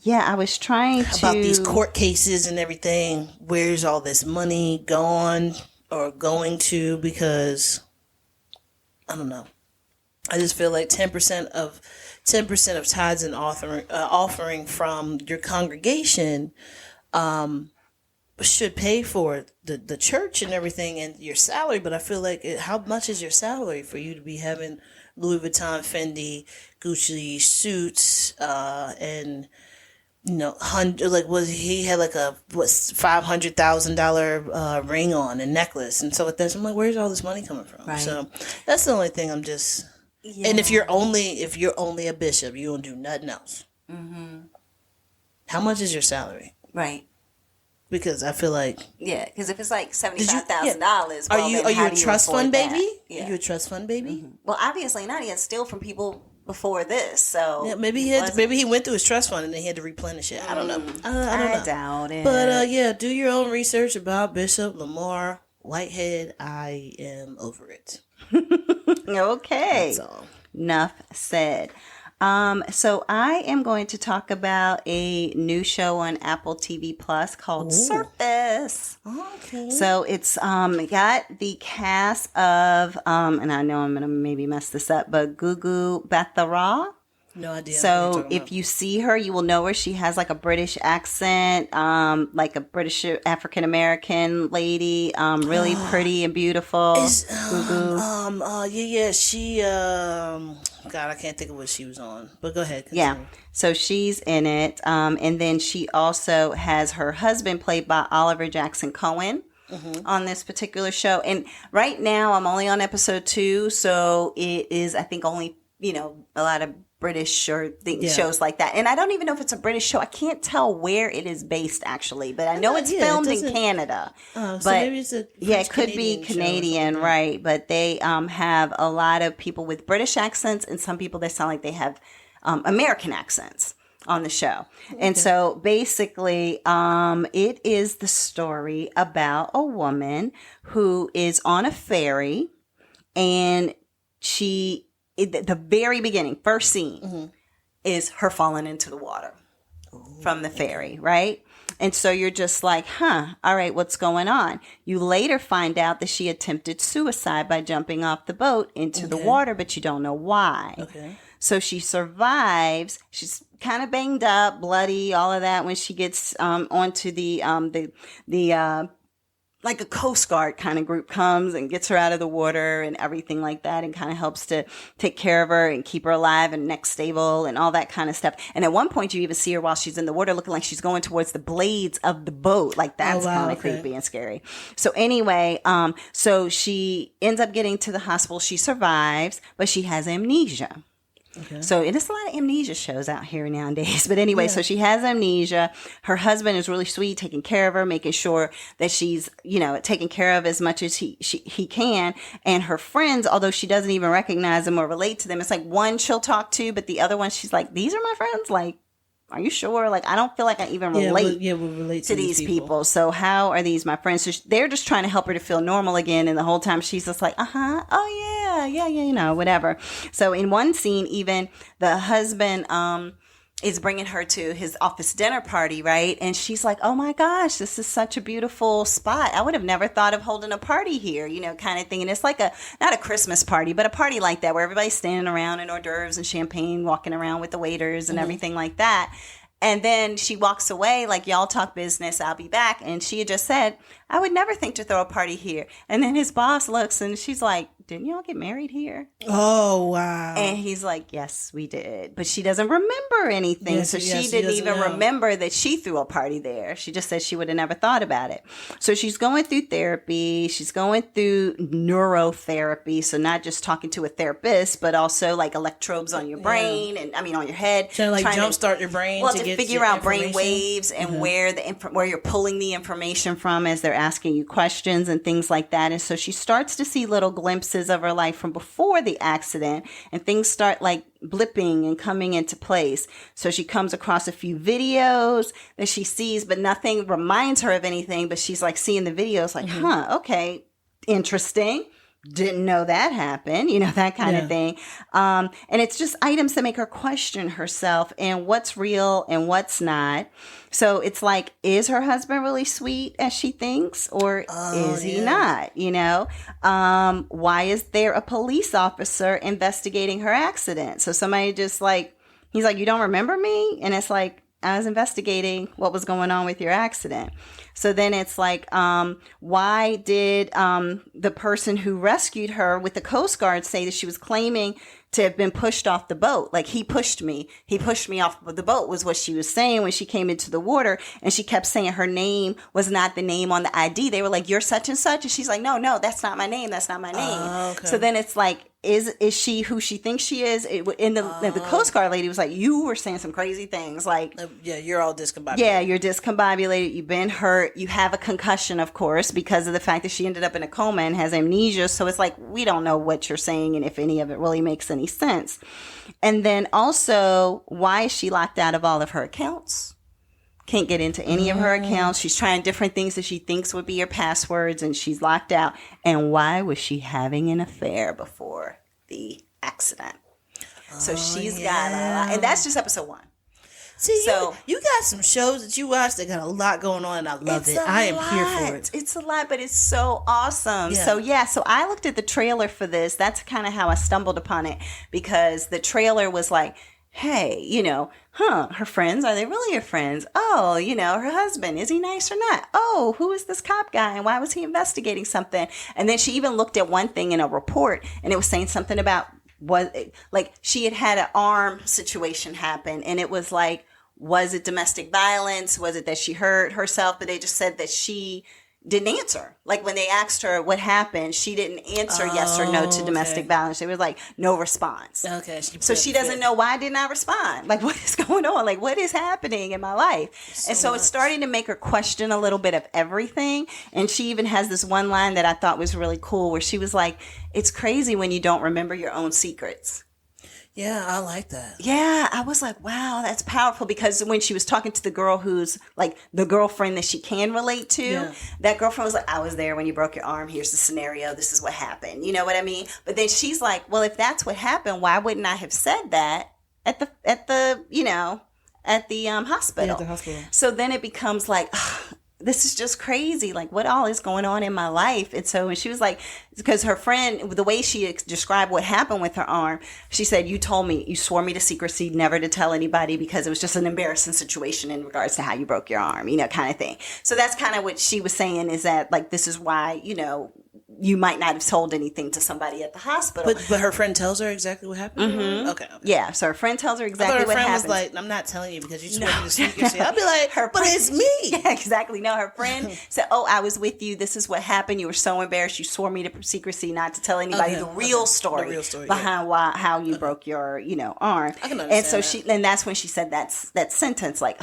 I was trying to about these court cases and everything. Where's all this money gone or going to? Because I don't know. I just feel like 10% of tithes and offering from your congregation should pay for the church and everything and your salary. But I feel like how much is your salary for you to be having Louis Vuitton, Fendi, Gucci suits, and he had like a $500,000 ring on and necklace and so with that. I'm like, where's all this money coming from? Right. So that's the only thing I'm just. Yeah. And if you're only a bishop, you don't do nothing else. Mm-hmm. How much is your salary? Right. Because I feel like because if it's like $75,000, are you a trust fund baby? Yeah. Are you a trust fund baby? Mm-hmm. Well, obviously not. He had to steal from people before this, so maybe he went through his trust fund and then he had to replenish it. I don't know. I doubt it. But do your own research about Bishop Lamar Whitehead. I am over it. Okay. That's all. Enough said. So I am going to talk about a new show on Apple TV Plus called Surface. Okay. So it's got the cast of and I know I'm gonna maybe mess this up, but Gugu Bathara. No idea. So if you see her, you will know her. She has like a British accent, like a British African American lady, really pretty and beautiful. She God, I can't think of what she was on. But go ahead. Continue. Yeah. So she's in it. And then she also has her husband played by Oliver Jackson Cohen. On this particular show. And right now I'm only on episode 2, so it is, I think, only, a lot of British or shows like that. And I don't even know if it's a British show. I can't tell where it is based, actually, but I know it's filmed in Canada. So maybe it's it could be Canadian, right? But they have a lot of people with British accents and some people that sound like they have American accents on the show. Okay. And so basically, it is the story about a woman who is on a ferry, and the very beginning, first scene, is her falling into the water from the ferry, right? And so you're just like, all right, what's going on? You later find out that she attempted suicide by jumping off the boat into the water, but you don't know why. Okay. So she survives. She's kind of banged up, bloody, all of that when she gets onto the like a Coast Guard kind of group comes and gets her out of the water and everything like that, and kind of helps to take care of her and keep her alive and neck stable and all that kind of stuff. And at one point you even see her while she's in the water looking like she's going towards the blades of the boat. Like that's kind of creepy and scary. So anyway, so she ends up getting to the hospital. She survives, but she has amnesia. Okay. So it is a lot of amnesia shows out here nowadays. But anyway, so she has amnesia. Her husband is really sweet, taking care of her, making sure that she's, taken care of as much as he can. And her friends, although she doesn't even recognize them or relate to them, it's like one she'll talk to, but the other one she's like, these are my friends. Like, are you sure? Like, I don't feel like I even relate, we'll relate to these people. So how are these my friends? So they're just trying to help her to feel normal again. And the whole time she's just like, oh yeah, whatever. So in one scene, even the husband is bringing her to his office dinner party, right? And she's like, oh my gosh, this is such a beautiful spot. I would have never thought of holding a party here, kind of thing. And it's like not a Christmas party, but a party like that where everybody's standing around and hors d'oeuvres and champagne, walking around with the waiters and everything like that. And then she walks away like, y'all talk business, I'll be back. And she had just said, I would never think to throw a party here. And then his boss looks and she's like, didn't y'all get married here? Oh, wow. And he's like, yes, we did. But she doesn't remember anything. Yes, so she didn't even remember that she threw a party there. She just said she would have never thought about it. So she's going through therapy. She's going through neurotherapy. So not just talking to a therapist, but also like electrodes on your brain and on your head. Trying to jumpstart your brain to figure out brain waves and where you're pulling the information from as they're asking you questions and things like that. And so she starts to see little glimpses of her life from before the accident, and things start like blipping and coming into place. So she comes across a few videos that she sees, but nothing reminds her of anything, but she's like seeing the videos like, okay, interesting. Didn't know that happened, that kind of thing. And it's just items that make her question herself and what's real and what's not. So it's like, is her husband really sweet as she thinks, or is he not? Why is there a police officer investigating her accident? So somebody just like, he's like, you don't remember me? And it's like, I was investigating what was going on with your accident. So then it's like, why did the person who rescued her with the Coast Guard say that she was claiming to have been pushed off the boat? Like, he pushed me off of the boat was what she was saying when she came into the water. And she kept saying her name was not the name on the ID. They were like, you're such and such. And she's like, no, that's not my name. That's not my name. Okay. So then it's like, is she who she thinks she is? And the Coast Guard lady was like, you were saying some crazy things. Like, you're all discombobulated. Yeah, you're discombobulated. You've been hurt. You have a concussion, of course, because of the fact that she ended up in a coma and has amnesia. So it's like, we don't know what you're saying and if any of it really makes any sense. And then also, why is she locked out of all of her accounts? Can't get into any of her accounts. She's trying different things that she thinks would be her passwords, and she's locked out. And why was she having an affair before the accident. So she's got a lot, and that's just episode 1. See, so you got some shows that you watch that got a lot going on, and I love it. I am here for it. It's a lot, but it's so awesome. Yeah. So I looked at the trailer for this. That's kind of how I stumbled upon it, because the trailer was like, hey, her friends, are they really her friends? Oh, her husband, is he nice or not? Oh, who is this cop guy and why was he investigating something? And then she even looked at one thing in a report, and it was saying something about she had an arm situation happen, and it was like, was it domestic violence? Was it that she hurt herself? But they just said that she didn't answer. Like when they asked her what happened, she didn't answer yes or no to domestic violence. It was like no response. Okay. So she doesn't know, why didn't I respond? Like, what is going on? Like, what is happening in my life? And so it's starting to make her question a little bit of everything. And she even has this one line that I thought was really cool, where she was like, it's crazy when you don't remember your own secrets. Yeah, I like that. Yeah, I was like, wow, that's powerful, because when she was talking to the girl who's like the girlfriend that she can relate to, that girlfriend was like, I was there when you broke your arm. Here's the scenario. This is what happened. You know what I mean? But then she's like, well, if that's what happened, why wouldn't I have said that at the hospital? Yeah, at the hospital. So then it becomes like, this is just crazy. Like, what all is going on in my life? And so, and she was like, because her friend, the way she described what happened with her arm, she said, you swore me to secrecy, never to tell anybody, because it was just an embarrassing situation in regards to how you broke your arm, kind of thing. So that's kind of what she was saying, is that like, this is why, you might not have told anything to somebody at the hospital. But her friend tells her exactly what happened? Mm-hmm. Okay. Yeah, so her friend tells her exactly what happened. Her friend was like, I'm not telling you because you swore me to secrecy. I'd be like, but it's me. Yeah, exactly. No, her friend said, oh, I was with you. This is what happened. You were so embarrassed. You swore me to secrecy not to tell anybody the real story behind how you broke your, arm. I can understand and so that. and that's when she said that sentence, like,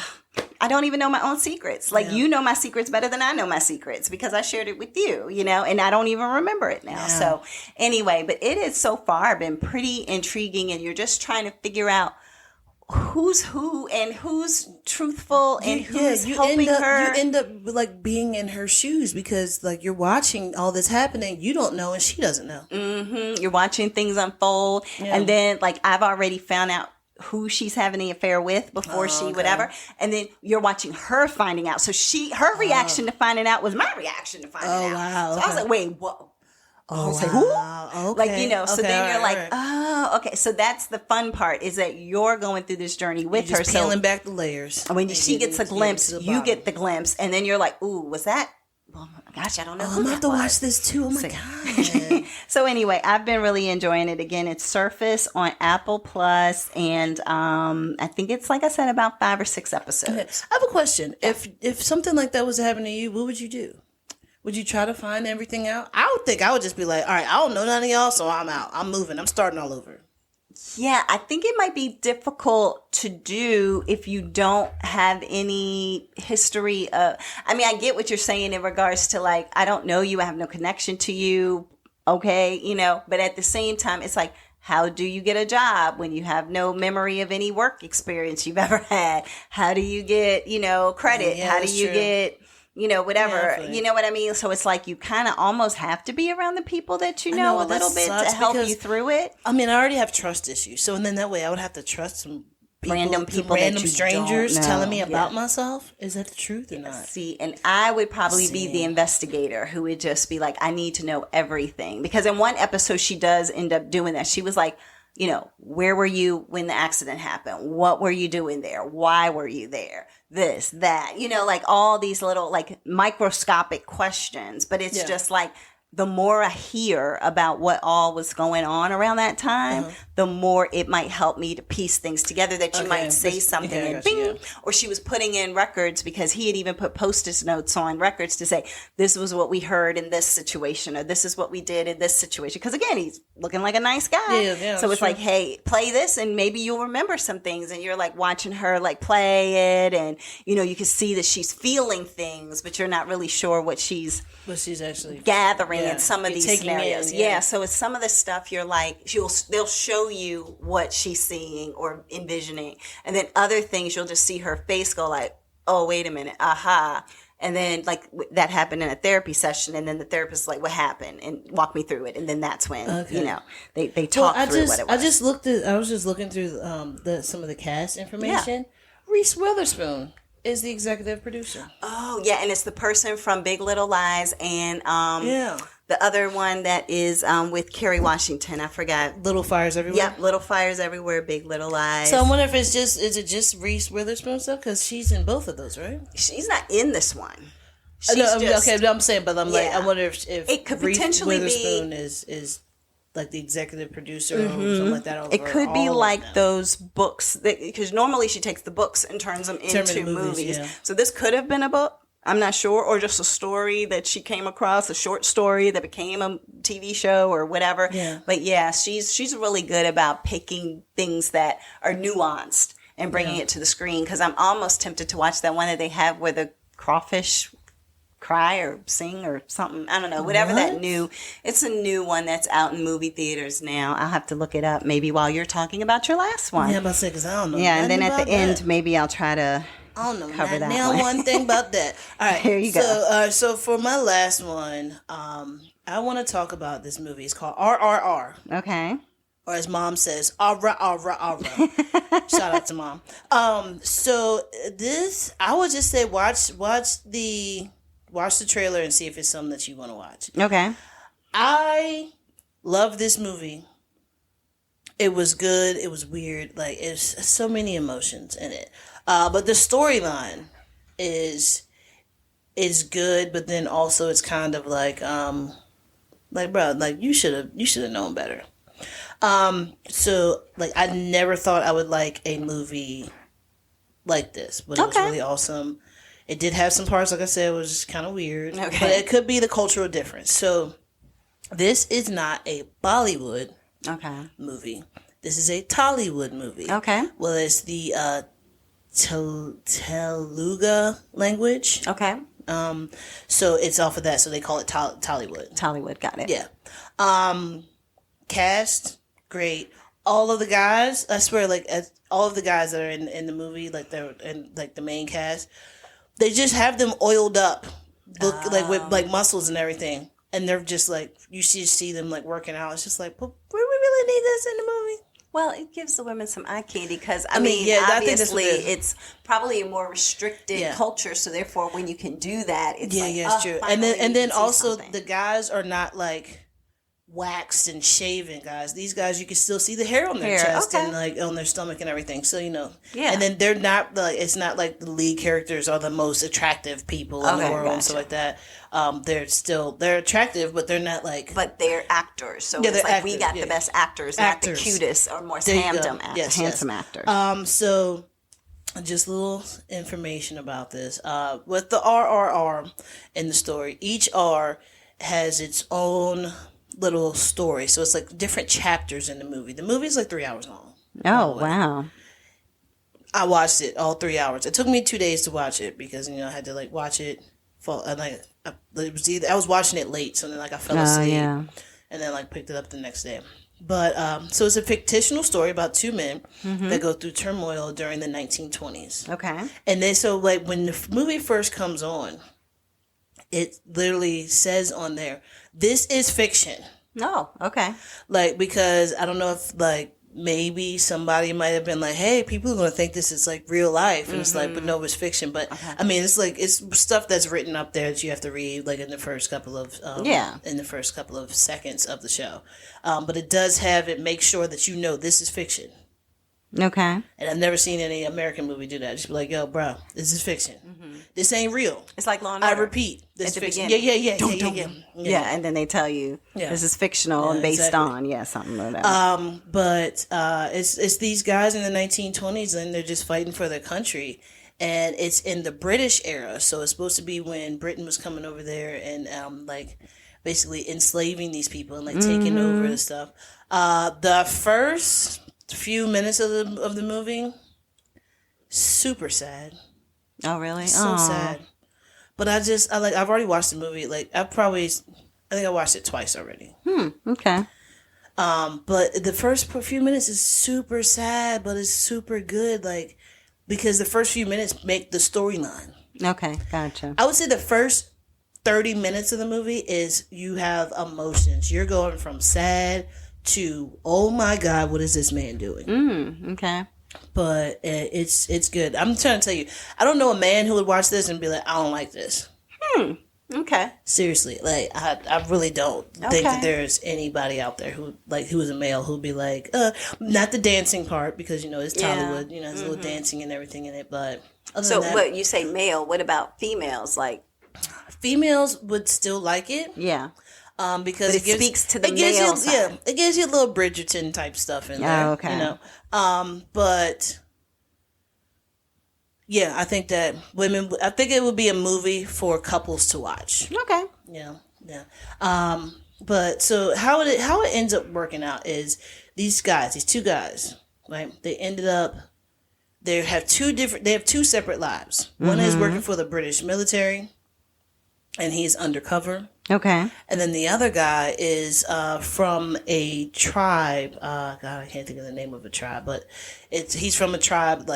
I don't even know my own secrets. Like, you know my secrets better than I know my secrets, because I shared it with you, and I don't even remember it now. Yeah. So anyway, but it has so far been pretty intriguing, and you're just trying to figure out who's who and who's truthful and who's helping her. You end up like being in her shoes, because like you're watching all this happening. You don't know and she doesn't know. Mm-hmm. You're watching things unfold. Yeah. And then like I've already found out who she's having the affair with before whatever, and then you're watching her finding out. So her reaction to finding out was my reaction to finding out. Wow, so I was like, wait, what? I was like, who? Okay. Like, so then you're like, oh, okay. So that's the fun part, is that you're going through this journey with her. So peeling back the layers. When she gets a glimpse, you get the glimpse, and then you're like, ooh, was that? Well, gosh, I don't know. I'm gonna have to watch this too. Oh my god! So anyway, I've been really enjoying it. Again, it's Surface on Apple Plus, and I think it's, like I said, about 5 or 6 episodes. Okay. I have a question. If something like that was happening to you, what would you do? Would you try to find everything out? I would think I would just be like, all right, I don't know none of y'all, so I'm out. I'm moving. I'm starting all over. Yeah, I think it might be difficult to do if you don't have any history of, I get what you're saying in regards to like, I don't know you, I have no connection to you, okay, but at the same time, it's like, how do you get a job when you have no memory of any work experience you've ever had? How do you get, credit? Yeah, how do you get... whatever, you know what I mean? So it's like you kind of almost have to be around the people that you know a little bit to help you through it. I already have trust issues. So then that way I would have to trust some people, random strangers telling me about myself. Is that the truth or not? See, and I would probably be the investigator who would just be like, I need to know everything. Because in one episode, she does end up doing that. She was like, where were you when the accident happened? What were you doing there? Why were you there? This, that, like all these little like microscopic questions. But it's just like, the more I hear about what all was going on around that time, the more it might help me to piece things together, that you might say something and bing, or she was putting in records, because he had even put post-it notes on records to say, this was what we heard in this situation, or this is what we did in this situation. Because again, he's looking like a nice guy. So it's like, hey, play this and maybe you'll remember some things. And you're like watching her like play it, and you can see that she's feeling things, but you're not really sure what she's actually gathering in some of these scenarios. In, so it's some of the stuff you're like, they'll show you what she's seeing or envisioning, and then other things you'll just see her face go like, oh, wait a minute, aha. And then like that happened in a therapy session, and then the therapist is like, "What happened?" and walk me through it, and then that's when they talk through what it was. I was just looking through some of the cast information. Reese Witherspoon is the executive producer. Oh yeah, and it's the person from Big Little Lies and the other one that is with Kerry Washington. I forgot. Little Fires Everywhere. Yep, Little Fires Everywhere, Big Little Lies. So I wonder if is it just Reese Witherspoon stuff, because she's in both of those, right? She's not in this one. I'm saying, but I'm like, I wonder if it could Reese potentially Witherspoon is like the executive producer or something like that. It could be like those books, because normally she takes the books and turns them into movies. Yeah. So this could have been a book. I'm not sure, or just a story that she came across, a short story that became a TV show or whatever. Yeah. But yeah, she's really good about picking things that are nuanced and bringing it to the screen. Because I'm almost tempted to watch that one that they have where the crawfish cry or sing or something. I don't know. Whatever it's a new one that's out in movie theaters now. I'll have to look it up maybe while you're talking about your last one. Yeah, I'm about to say, because I don't know. Yeah, and then at the end, maybe I'll try to cover that one thing about that. All right. Here you go. So for my last one, I want to talk about this movie. It's called RRR. Okay. Or as Mom says, "Ara, ara, ara." Shout out to Mom. So this, I would just say, watch the trailer and see if it's something that you want to watch. Okay. I love this movie. It was good. It was weird. Like, it's so many emotions in it. But the storyline is good, but then also it's kind of like bro, like you should have known better. So like I never thought I would like a movie like this, but it was really awesome. It did have some parts, like I said, it was just kind of weird. Okay. But it could be the cultural difference. So this is not a Bollywood movie. This is a Tollywood movie. Okay. Well, it's the Telugu language. Okay. So it's off of that, so they call it Tollywood. Tollywood, got it. Yeah. Cast, great. All of the guys, I swear, like all of the guys that are in the movie, like they're in like the main cast, they just have them oiled up, like with like muscles and everything, and they're just like you see them like working out. It's just like, but we really need this in the movie. Well, it gives the women some eye candy because I mean obviously it's probably a more restricted culture, so therefore when you can do that, it's it's true. And then also the guys are not like waxed and shaven guys. These guys, you can still see the hair on their chest and like on their stomach and everything. So and then they're not like, it's not like the lead characters are the most attractive people in the world and stuff like that. They're attractive, but they're not like. But they're actors, so it's like actors, we got the best actors, not the cutest or more handsome actors. So just a little information about this. With the RRR in the story, each R has its own little story, so it's like different chapters in the movie. The movie's like 3 hours long. Oh wow. I watched it all 3 hours. It took me 2 days to watch it because I had to like watch it I was watching it late, so then like I fell asleep and then like picked it up the next day. But so it's a fictional story about two men that go through turmoil during the 1920s. Okay. And then so like when the movie first comes on, it literally says on there, "This is fiction." Oh, okay. Like, because I don't know if like maybe somebody might have been like, "Hey, people are going to think this is like real life," and it's like, but no, it's fiction. But I mean, it's like it's stuff that's written up there that you have to read like in the first couple of seconds of the show. But it does have it make sure that this is fiction. Okay. And I've never seen any American movie do that. Just be like, "Yo, bro, this is fiction. This ain't real." It's like Law and Order. I repeat, this is fiction. Yeah. And then they tell you this is fictional and based on something like that. But it's these guys in the 1920s, and they're just fighting for their country, and it's in the British era. So it's supposed to be when Britain was coming over there and like basically enslaving these people and like taking over and stuff. The first few minutes of the movie, super sad. Oh really? So sad. But I've already watched the movie. Like I think I watched it twice already. Okay. But the first few minutes is super sad, but it's super good. Like, because the first few minutes make the storyline. Okay, gotcha. I would say the first 30 minutes of the movie is you have emotions. You're going from sad to, oh my God, what is this man doing? Okay. But it's good. I'm trying to tell you, I don't know a man who would watch this and be like, I don't like this. Okay. Seriously, like I really don't think that there's anybody out there who is a male who'd be like, not the dancing part, because it's Tollywood, there's a little dancing and everything in it, but So what you say male, what about females? Like females would still like it. Yeah. Because it speaks to the it gives male you, side. yeah, it gives you a little Bridgerton type stuff in there. Oh, okay. But yeah, I think that I think it would be a movie for couples to watch. Okay. Yeah. But so how it ends up working out is these two guys, right? They have two separate lives. One is working for the British military, and he's undercover. Okay. And then the other guy is from a tribe. God, I can't think of the name of a tribe, but he's from a tribe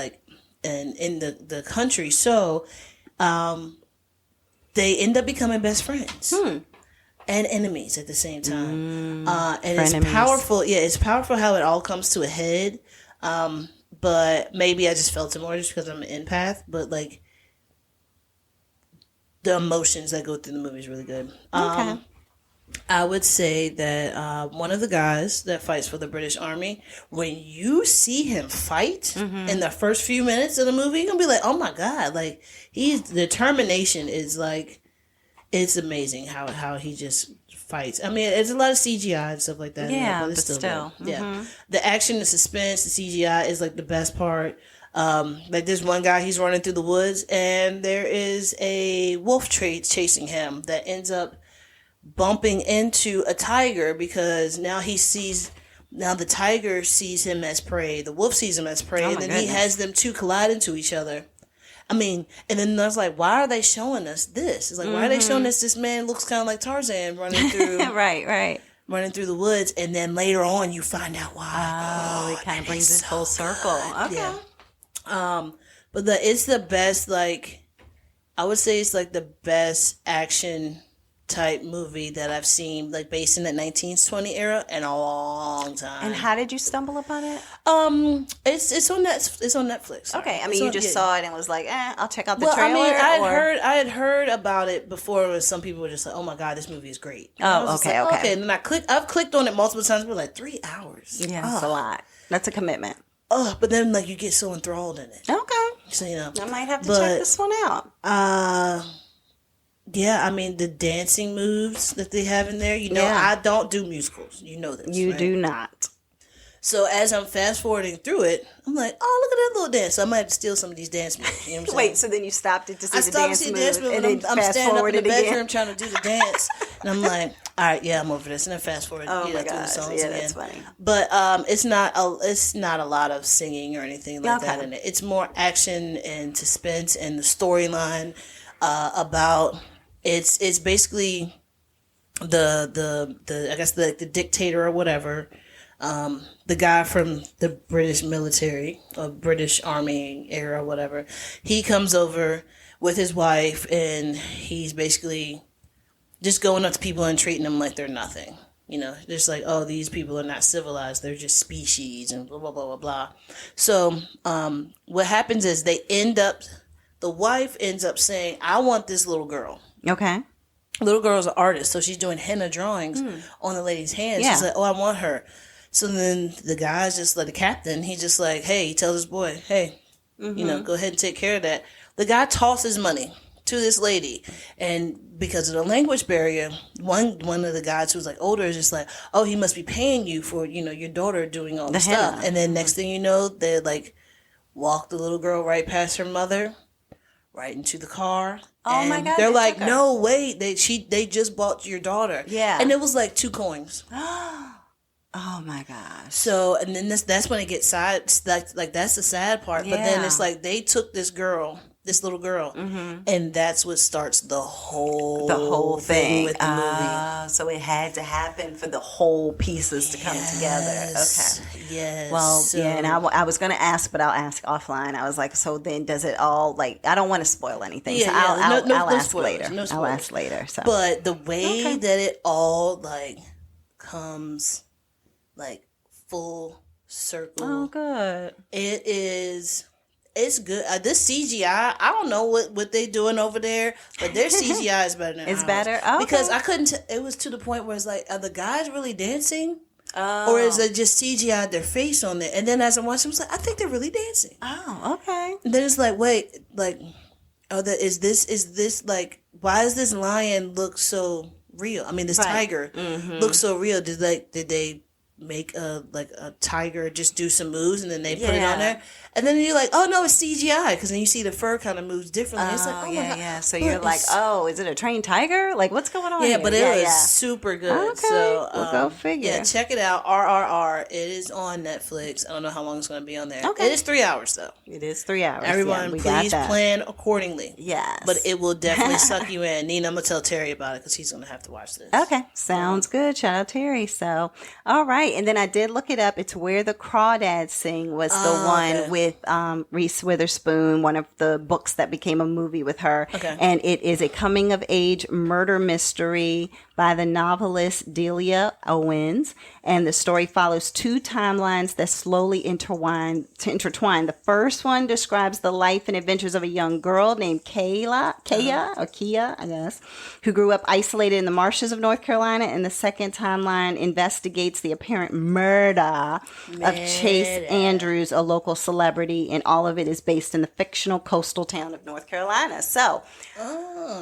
and in the country. So they end up becoming best friends and enemies at the same time. And it's powerful. Yeah, it's powerful how it all comes to a head. But maybe I just felt it more just because I'm an empath. But the emotions that go through the movie is really good. Okay. I would say that one of the guys that fights for the British Army, when you see him fight in the first few minutes of the movie, you're gonna be like, "Oh my God!" Like his determination is it's amazing how he just fights. I mean, it's a lot of CGI and stuff like that. Yeah, but it's but still. good. Yeah. The action, the suspense, the CGI is the best part. There's one guy, he's running through the woods, and there is a wolf chasing him that ends up bumping into a tiger because now the tiger sees him as prey, the wolf sees him as prey, and then he has them two collide into each other. I mean, and then I was like, why are they showing us this? It's why are they showing us this man looks kind of like Tarzan running through right. running through the woods, and then later on you find out why. Oh, it kind of brings it full circle. Okay. Yeah. But it's the best, I would say it's the best action type movie that I've seen, based in that 1920 era in a long time. and how did you stumble upon it? It's on Netflix. Sorry. Okay, I mean you just saw it and was like, I'll check out the Well, trailer. I had heard about it before. Where some people were just like, "Oh my God, this movie is great." And I was just okay. Okay. And then I've clicked on it multiple times. We're 3 hours. Yeah, that's a lot. That's a commitment. But then you get so enthralled in it. Okay. So I might have to check this one out. Yeah, I mean the dancing moves that they have in there. I don't do musicals. You know this. You right? do not. So as I'm fast forwarding through it, I'm like, oh, look at that little dance. So I might have to steal some of these dance moves. You know what I'm saying? Wait, so then you stopped it to see I the stopped to dance see move, the dance move, and and then I'm fast standing up in the forwarded bedroom again. trying to do the dance, and I'm like, all right, yeah, I'm over this, and then fast forward, Oh my through the gosh, songs yeah, again. that's funny. But it's not a lot of singing or anything like that in it. It's more action and suspense, and the storyline about it's basically the I guess the dictator or whatever. The guy from the British military or British Army era, whatever, he comes over with his wife, and he's basically just going up to people and treating them like they're nothing. Just oh, these people are not civilized; they're just species, and blah blah blah blah blah. So, what happens is the wife ends up saying, "I want this little girl." Okay. Little girl's an artist, so she's doing henna drawings on the lady's hands. Yeah. She's like, "Oh, I want her." So then the guy's just the captain. He just hey, he tells his boy, "Hey, go ahead and take care of that." The guy tosses money to this lady, and because of the language barrier, one of the guys who's older is just "Oh, he must be paying you for your daughter doing all this stuff." henna. And then next thing you know, they walk the little girl right past her mother, right into the car. Oh my God, They're they like, took her. "No, wait, they just bought your daughter." Yeah. And it was 2 coins. Oh my gosh. So, and then that's when it gets sad. That's the sad part. But then Yeah. it's they took this girl this little girl, and that's what starts the whole thing with the movie. So it had to happen for the whole pieces to come together. Okay. Yes. Well, So- yeah, and I was going to ask, but I'll ask offline. I was like, so then does it all, like, I don't want to spoil anything. Yeah, so yeah. I'll ask spoilers, later. no I'll spoilers. ask later. So. But the way that it all, like, comes, like, full circle. Oh, good. It is. It's good. This CGI, I don't know what they doing over there, but their CGI is better than It's ours. better? Okay. Because I couldn't. It was to the point where it's like, are the guys really dancing, Oh. or is it just CGI their face on it? And then as I'm watching, I was like, I think they're really dancing. Oh, okay. And then it's like, wait, like, is this like, why does this lion look so real? I mean, this tiger looks so real. Did they make a tiger just do some moves and then they put it on there? And then you're like, oh no, it's CGI, because then you see the fur kind of moves differently. It's like, oh my God. Yeah. So But you're like, oh, is it a trained tiger? Like, what's going on yeah, here? but it was super good. Okay, So we'll go figure. Yeah, check it out. RRR. It is on Netflix. I don't know how long it's going to be on there. Okay. It is 3 hours though. It is 3 hours. Everyone, we got please that. plan accordingly. Yes. But it will definitely suck you in. Nina, I'm going to tell Terry about it because he's going to have to watch this. Okay, sounds good. Shout out Terry. So, all right, and then I did look it up. It's Where the Crawdads Sing was the one with Reese Witherspoon, one of the books that became a movie with her. Okay. And it is a coming of age murder mystery by the novelist Delia Owens, and the story follows two timelines that slowly intertwine. The first one describes the life and adventures of a young girl named Kia, I guess, who grew up isolated in the marshes of North Carolina, and the second timeline investigates the apparent murder of Chase Andrews, a local celebrity, and all of it is based in the fictional coastal town of North Carolina. So,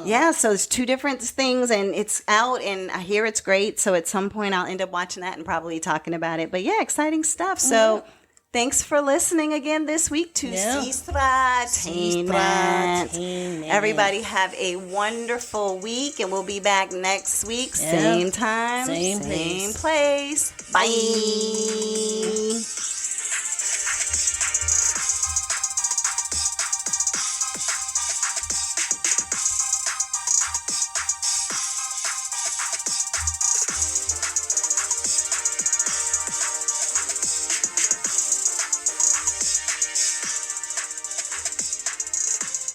yeah, so it's two different things, and it's out, and I hear it's great. So at some point, I'll end up watching that and probably talking about it. But yeah, exciting stuff. So thanks for listening again this week to Sestra-Tainment. Everybody have a wonderful week, and we'll be back next week. Same time, Same place. Bye.